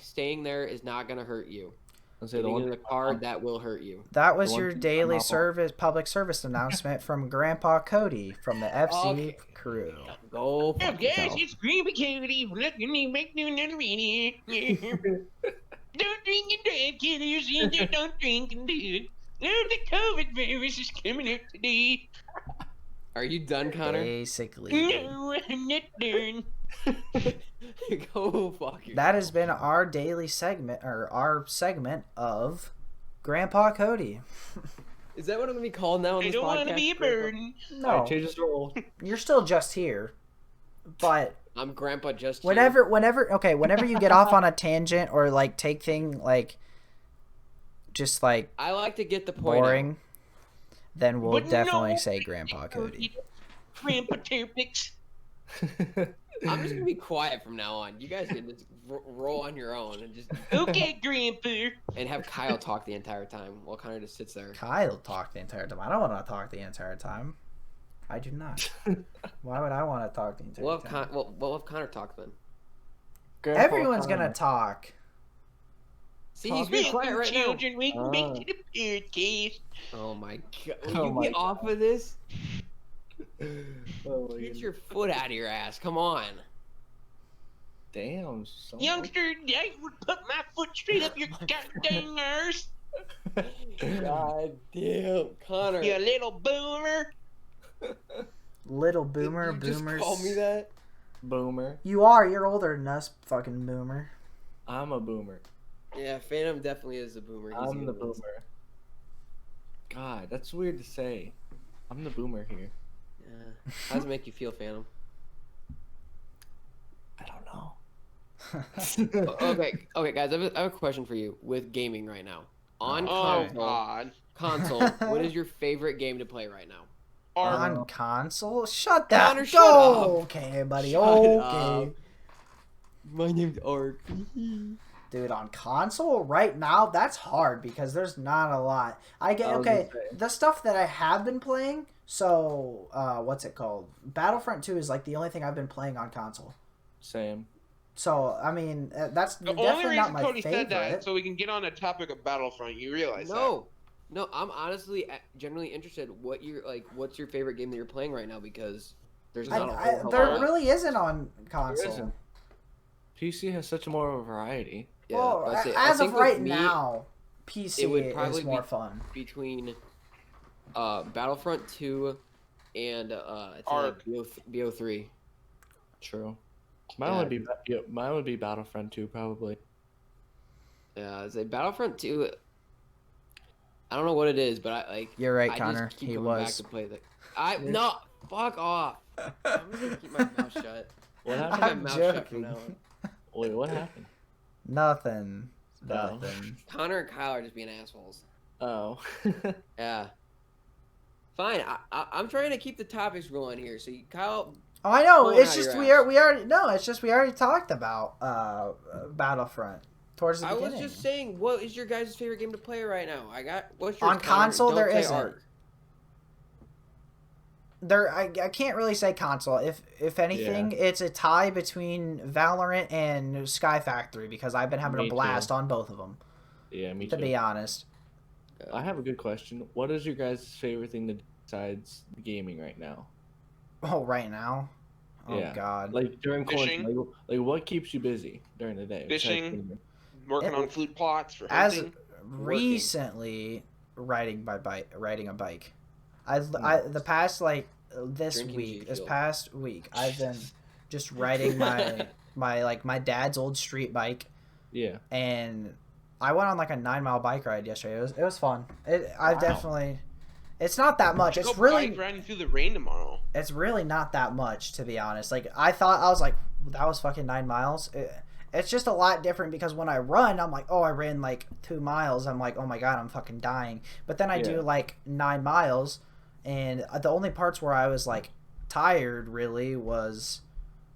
Staying there is not gonna hurt you. I'll say the Getting one in the car that will hurt you. That was The one your thing daily I'm public service announcement from Grandpa Cody from the FC Okay. crew. Go. Oh, Fuck guys, yourself. it's Green Bikini. Look at me, make new another video. Don't drink and drive, killers. Don't drink and do. Oh, the COVID virus is coming out today. Are you done, Connor? Basically, No, I'm not done. Go fuck yourself. that has been our daily segment or our segment of Grandpa Cody. Is that what I'm gonna be called now on I this don't podcast? want to be a burden. No, change his role. you're still just here, but I'm Grandpa just here. whenever you get off on a tangent or like take thing like just like I like to get the point. boring, then we'll But definitely no. say Grandpa Cody. Grandpa Topics. I'm just gonna be quiet from now on. You guys can just roll on your own and just Okay, Grandpa. and have Kyle talk the entire time while Connor just sits there. Kyle talk the entire time. I don't want to talk the entire time. I do not. Why would I want to talk the entire We'll have time? we'll have Connor talk then. Everyone's gonna talk. See, he's being quiet right now. Children, we can make to the podcast. Oh my god! Oh Will you my get off of this? Oh my Get God. your foot out of your ass! Come on. Damn. So Youngster, I would put my foot straight up your goddamn arse. God damn, Connor. You little boomer. Little boomer, you boomers. Just call me that. Boomer. You are. You're older than us, fucking boomer. I'm a boomer. Yeah, Phantom definitely is a boomer. He's I'm the one of those. boomer. God, that's weird to say. I'm the boomer here. Yeah. How does it make you feel, Phantom? I don't know. Okay, guys. I have a question for you with gaming right now. On Oh, console, God. what is your favorite game to play right now? On console? Shut that. Connor, shut Go. up. Okay, buddy. Shut Okay. up. My name's Ark. Dude, on console right now, that's hard because there's not a lot. I was gonna say. The stuff that I have been playing. So, what's it called? Battlefront 2 is like the only thing I've been playing on console. Same. So, I mean, that's The only definitely not reason my Cody favorite. said that so we can get on the topic of Battlefront. You realize No, I'm honestly generally interested. What's your favorite game that you're playing right now? Because there's not a whole hell there lot. really isn't on console. isn't. PC has such more of a variety. Yeah, Well, but as of with right me, now, it PC would is probably more be fun. between Battlefront 2 and I'd say like Arc. BO3. True. Yeah, Mine would be Battlefront 2 probably. yeah. I'd say Battlefront 2. I don't know what it is, but You're right, I Connor. just keep He coming back was. to play that. No, fuck off. I'm just gonna keep my mouth shut. What Keep happened? my I'm mouth shut joking. from now on. Wait, what happened? Nothing. No. Nothing. Connor and Kyle are just being assholes. Oh. Yeah. Fine. I'm trying to keep the topics rolling here. So Kyle, Oh, I know. pulling It's out just your we ass. are we already no. It's just we already talked about Battlefront towards the I beginning. was just saying, what is your guys' favorite game to play right now? What's your On console, there say isn't. Arc. I can't really say console. If anything, it's a tie between Valorant and Sky Factory because I've been having a Me blast too. on both of them. Yeah, me To too. be honest. I have a good question. What is your guys' favorite thing to do besides gaming right now? Oh, right now. Oh Yeah. God. Like during Fishing. quarantine, like what keeps you busy during the day? besides Fishing. gaming? Working It- on flute plots for As hunting. recently riding a bike. I Nice. the past like this Drinking week, G this Fuel. past week, I've been just riding my dad's old street bike, Yeah. and I went on like a 9 mile bike ride yesterday. It was fun. Wow. It's not that much. Should It's go really bike riding through the rain tomorrow. it's really not that much, to be honest. Like I was like, that was fucking 9 miles. It's just a lot different because when I run, I'm like, oh, I ran like 2 miles. I'm like, oh my God, I'm fucking dying. But then I do Yeah. like 9 miles, and the only parts where I was like tired really was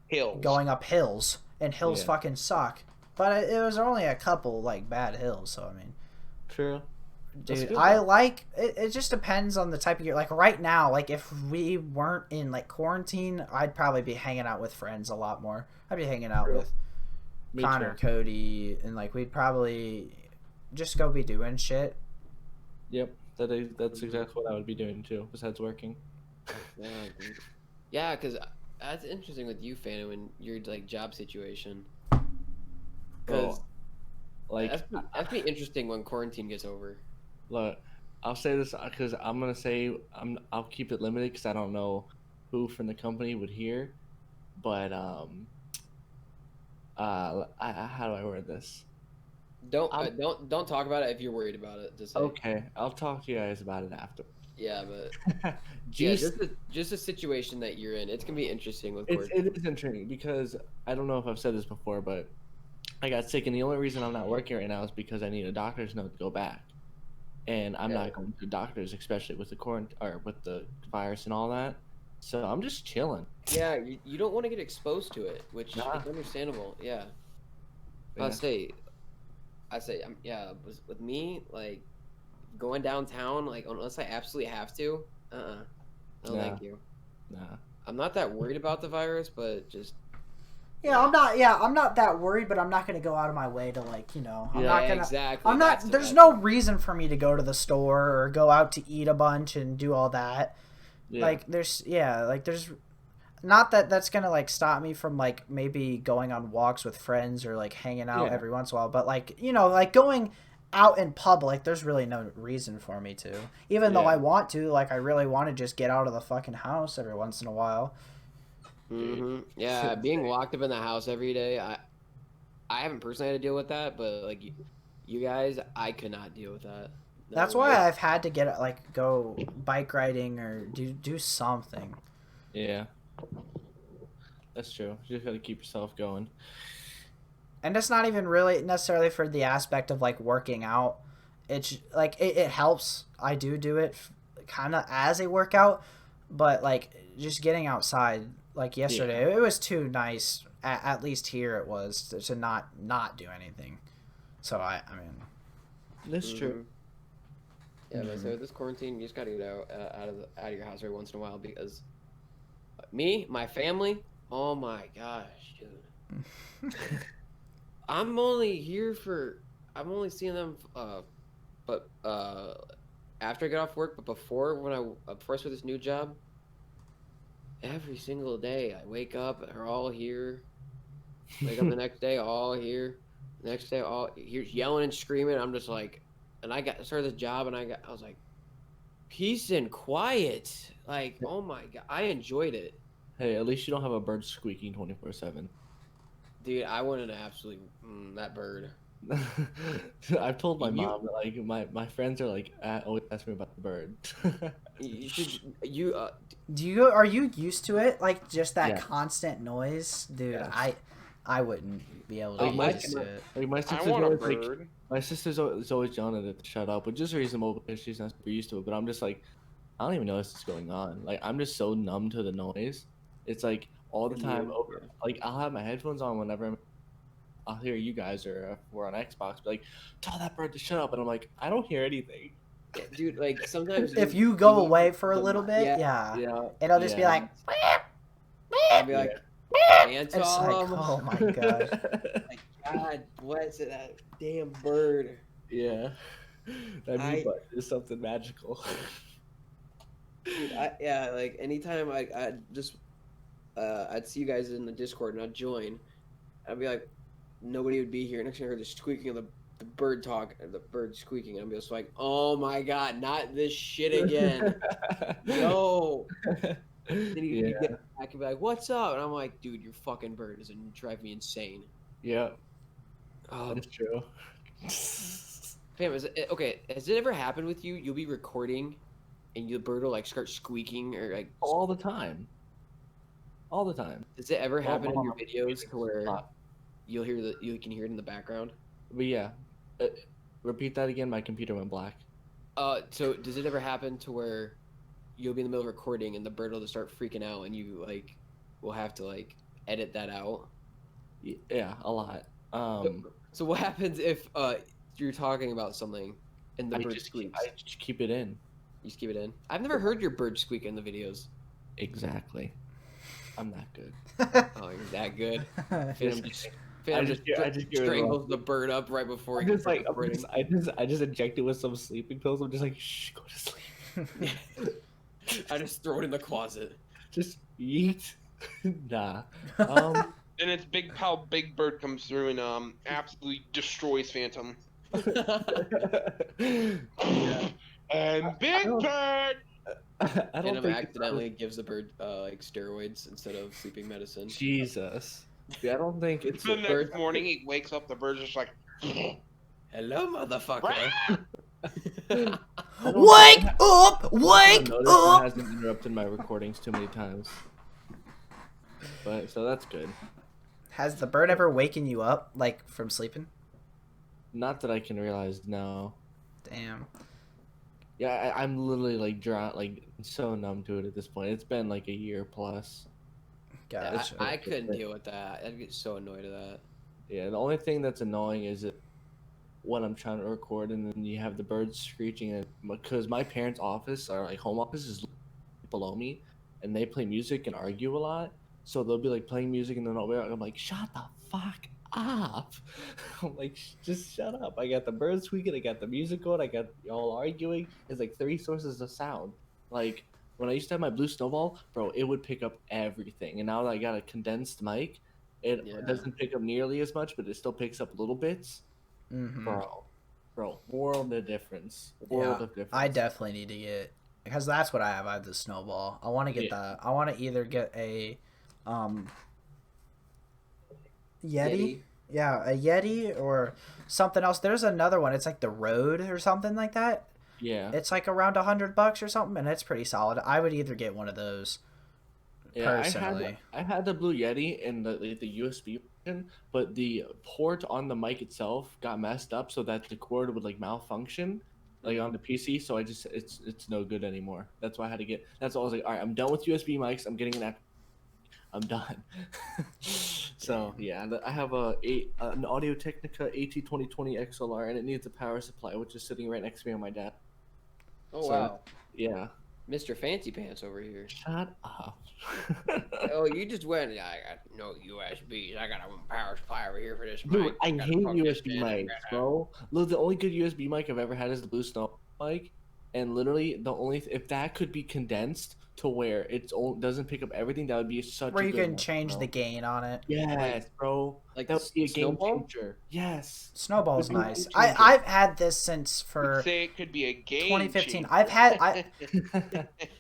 Hills. going up hills, and hills Yeah. fucking suck. But it was only a couple like bad hills, so I mean. True. That's Dude, good, I though. like it. It just depends on the type of gear. Like right now, like if we weren't in like quarantine, I'd probably be hanging out with friends a lot more. I'd be hanging out True. with Me Connor, too. Cody, and like we'd probably just go be doing shit. Yep. That's exactly what I would be doing too, besides working. Yeah, dude. Yeah, because that's interesting with you, Phantom, and your like job situation. Because Well, like, that'd be interesting when quarantine gets over. look, I'll say this because I'm gonna say I'll keep it limited because I don't know who from the company would hear, but how do I word this? Don't I'm- don't talk about it if you're worried about it. Just say, Okay, I'll talk to you guys about it after. yeah, but yeah, Juice, just a situation that you're in. It's gonna be interesting with it quarantine. is intriguing because I don't know if I've said this before, but I got sick, and the only reason I'm not working right now is because I need a doctor's note to go back, and I'm Yeah. not going to doctors, especially with the with the virus and all that. So I'm just chilling. Yeah, you don't want to get exposed to it, which Nah. is understandable. Yeah, Yeah. I say, with me, like going downtown, like unless I absolutely have to, no, Nah. thank you. Nah. I'm not that worried about the virus, but just Yeah, I'm not. Yeah, I'm not that worried, but I'm not gonna go out of my way to like, I'm Yeah. not gonna. exactly. I'm not. That's the There's best no part. reason for me to go to the store or go out to eat a bunch and do all that. Yeah. Like there's not that that's gonna like stop me from like maybe going on walks with friends or like hanging out Yeah. every once in a while, but like like going out in public, there's really no reason for me to, even though Yeah. I want to. Like I really want to just get out of the fucking house every once in a while. Yeah, being locked up in the house every day, I haven't personally had to deal with that, but like you guys, I could not deal with that. No That's way. why I've had to get like go bike riding or do something. Yeah. That's true. You just gotta keep yourself going. And it's not even really necessarily for the aspect of like working out. It's like it helps. I do it kind of as a workout, but like just getting outside. Like yesterday, it was too nice. At least here it was to not do anything. So I mean, That's true. Yeah, but so this quarantine, you just gotta get out of your house every once in a while because me, my family, oh my gosh, dude. I'm only seeing them, but after I get off work. But before I start this new job, every single day I wake up, they're all here. Wake up the next day, all here. Next day, all here's yelling and screaming. I'm just like, and I started this job, and I was like, peace and quiet. Like, oh my god, I enjoyed it, Hey, at least you don't have a bird squeaking 24/7. dude. I wanted to absolutely that bird. I've told my You- mom that like my friends are like always ask me about the bird. You should Are you used to it? Like just that Yeah. constant noise, dude. Yes. I wouldn't be able to Like, get my- used to it. Like my I sister's want a always like bird. my sister's always yelling at it to shut up, which is reasonable because she's not super used to it. But I'm just like, I don't even know what's going on. Like I'm just so numb to the noise. It's like all the time over. Like I'll have my headphones on whenever I'll hear you guys or if we're on Xbox, be like, tell that bird to shut up, and I'm like, I don't hear anything. Yeah, dude. Like sometimes If you go need away for a the little mi- bit, yeah, yeah, it'll just be like, I'll be like, it's like, oh my gosh. like, God bless it, that damn bird. Yeah, that I- mute button is something magical. Dude, yeah, like anytime I just I'd see you guys in the Discord and I'd join, I'd be like, nobody would be here. Next thing I heard the squeaking of the bird talk, the bird squeaking, and I'd be just like, oh my god, not this shit again. No. Then you Yeah. get back and be like, what's up? And I'm like, dude, your fucking bird is gonna drive me insane. Yeah, Oh, that's true. fam, okay? Has it ever happened with you? You'll be recording, and the bird will like start squeaking or like. All the time. All the time. Does it ever happen in your my videos to where Lot. you can hear it in the background? But yeah, repeat that again. My computer went black. So does it ever happen to where you'll be in the middle of recording and the bird will just start freaking out and you like will have to like edit that out? Yeah, a lot. So what happens if you're talking about something and the I bird just squeaks? I just keep it in. You just keep it in. I've never heard your bird squeak in the videos. Exactly. I'm that good. Oh, you're that good. I Phantom just hear it strangles the bird up right before I'm you just like start recording. I just inject it with some sleeping pills. I'm just like, shh, go to sleep. I just throw it in the closet. Just eat. Nah. And it's Big Pal Big Bird comes through and absolutely destroys Phantom. Yeah. And Big don't- Bird. I don't Phantom think accidentally gives the bird like steroids instead of sleeping medicine. Jesus. Yeah, I don't think it's The a next bird. morning he wakes up, the bird's just like, Hello, motherfucker. Wake up! I've Wake noticed it up! hasn't interrupted my recordings too many times. But so that's good. Has the bird ever waken you up, like from sleeping? Not that I can realize now. Damn. Yeah, I'm literally like like so numb to it at this point. It's been like a year plus. Gotcha. I couldn't deal with that. I'd get so annoyed at that. Yeah, the only thing that's annoying is that when I'm trying to record and then you have the birds screeching, and because my parents' office or like home office is below me, and they play music and argue a lot, so they'll be like playing music and then I'm like, shut the fuck up. I'm like, just shut up. I got the birds squeaking, I got the music going, I got y'all arguing. It's like 3 sources of sound. Like when I used to have my blue snowball, bro, it would pick up everything, and now that I got a condensed mic, it Yeah. doesn't pick up nearly as much, but it still picks up little bits. Mm-hmm. Bro, world of difference. Yeah, I definitely need to get, because that's what I have. I have the snowball. I want to get that. I want to either get a Yeti. Yeah, a Yeti or something else. There's another one. It's like the Rode or something like that. Yeah. It's like around $100 or something, and it's pretty solid. I would either get one of those. Yeah, Personally. I had the Blue Yeti in the USB version, but the port on the mic itself got messed up so that the cord would like malfunction, like on the PC. So it's no good anymore. That's why I had to get. That's why I was like, all right, I'm done with USB mics. I'm getting I'm done. So yeah, I have an Audio Technica AT2020 XLR, and it needs a power supply, which is sitting right next to me on my desk. Oh So- wow, Yeah. Mr. Fancy Pants over here. Shut up. Oh, you just went. I got no USBs. I got a power supply over here for this Dude, mic. I gotta hate plug this USB in. mics, bro. Look, the only good USB mic I've ever had is the Blue Snow mic, And literally, if that could be condensed to where doesn't pick up everything, that would be such Where a you good can mic, change bro. the gain on it. Yes, bro. Like That would be a game Snowball? changer. Yes. Snowball's Would be a nice. game changer. I've had this since Would for say it could be a game 2015. changer.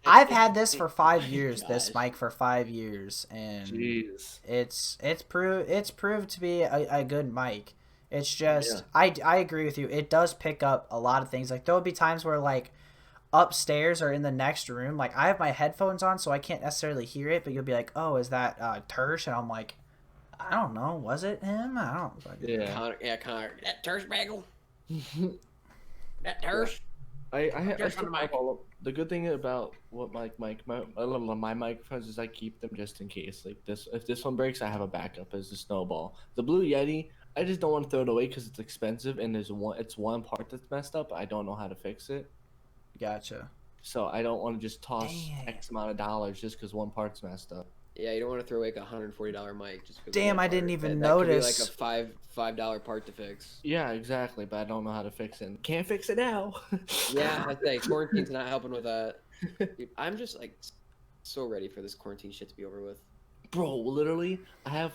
I've had this for 5 years. This Gosh. mic for 5 years, and Jeez. it's proved to be a good mic. It's just Yeah. I agree with you. It does pick up a lot of things. Like there'll be times where like upstairs or in the next room, like I have my headphones on, so I can't necessarily hear it. But you'll be like, "Oh, is that Tersh?" And I'm like, "I don't know. Was it him? I don't." Like, Yeah. Connor. That Tersh bagel. That Tersh. I Just still on the have mic. all the good thing about what my microphones is I keep them just in case. Like this, if this one breaks, I have a backup as a snowball. The Blue Yeti, I just don't want to throw it away because it's expensive and it's one part that's messed up. I don't know how to fix it, Gotcha. so I don't want to just toss Dang. X amount of dollars just because one part's messed up. Yeah, you don't want to throw like a $140 mic just because. Damn, I didn't even that notice. Could be like a $5 part to fix. Yeah, exactly, but I don't know how to fix it. Can't fix it now. Yeah, I think quarantine's not helping with that. Dude, I'm just like so ready for this quarantine shit to be over with. Bro, literally, I have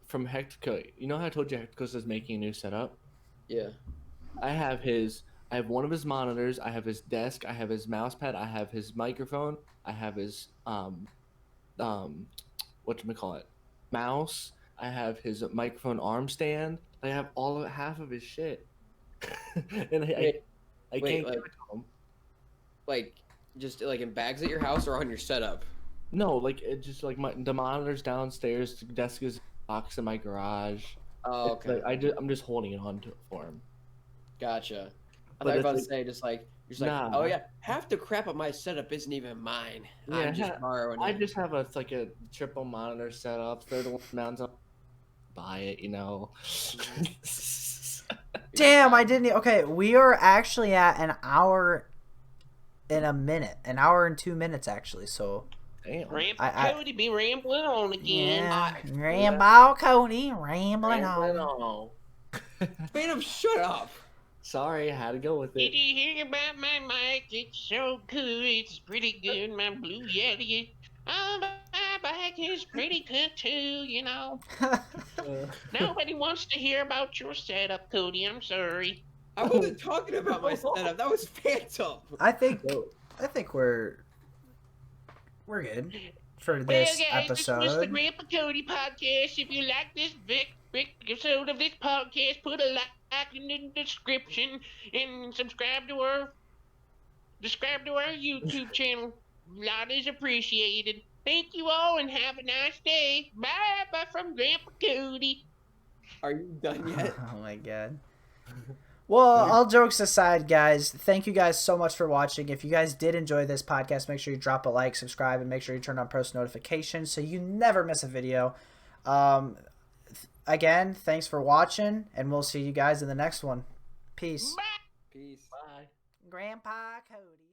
from Hector. You know how I told you Hector is making a new setup? Yeah. I have one of his monitors, I have his desk, I have his mouse pad, I have his microphone, I have his whatchamacallit, mouse, I have his microphone arm stand, I have half of his shit. And I Wait, can't like- give it to him. Like just like in bags at your house or on your setup. No, like it just like the monitor's downstairs, the desk is box in my garage. Oh, It's okay. like, I'm just holding it on to it for him. Gotcha. I But thought you were it's about to like- say just like, Nah. oh yeah, half the crap of my setup isn't even mine. Yeah, I'm just borrowing I it. just have a triple monitor set up, third one mounts up. Buy it, you know. Damn, I didn't. Okay, we are actually at an hour in a minute, an hour and 2 minutes actually. So Damn. Grandpa I- Cody be rambling on again. yeah, I- Rambo Cody rambling on. on. Made him shut up. Sorry, I had to go with Did it. you hear about my mic? It's so good. It's pretty good. My Blue Yeti. Oh, my bike is pretty good too, you know. Nobody wants to hear about your setup, Cody. I'm sorry. I wasn't talking about my setup. That was Phantom. I think So, we're good for Well, this guys, this was the episode. Grandpa Cody podcast. If you like this big episode of this podcast, put a like in the description and subscribe to our YouTube channel. A lot is appreciated. Thank you all and have a nice day. Bye bye from Grandpa Cody. Are you done yet? Oh my god. Well, all jokes aside, guys, thank you guys so much for watching. If you guys did enjoy this podcast, make sure you drop a like, subscribe, and make sure you turn on post notifications so you never miss a video. Again, thanks for watching, and we'll see you guys in the next one. Peace. Bye. Peace. bye. Grandpa Cody.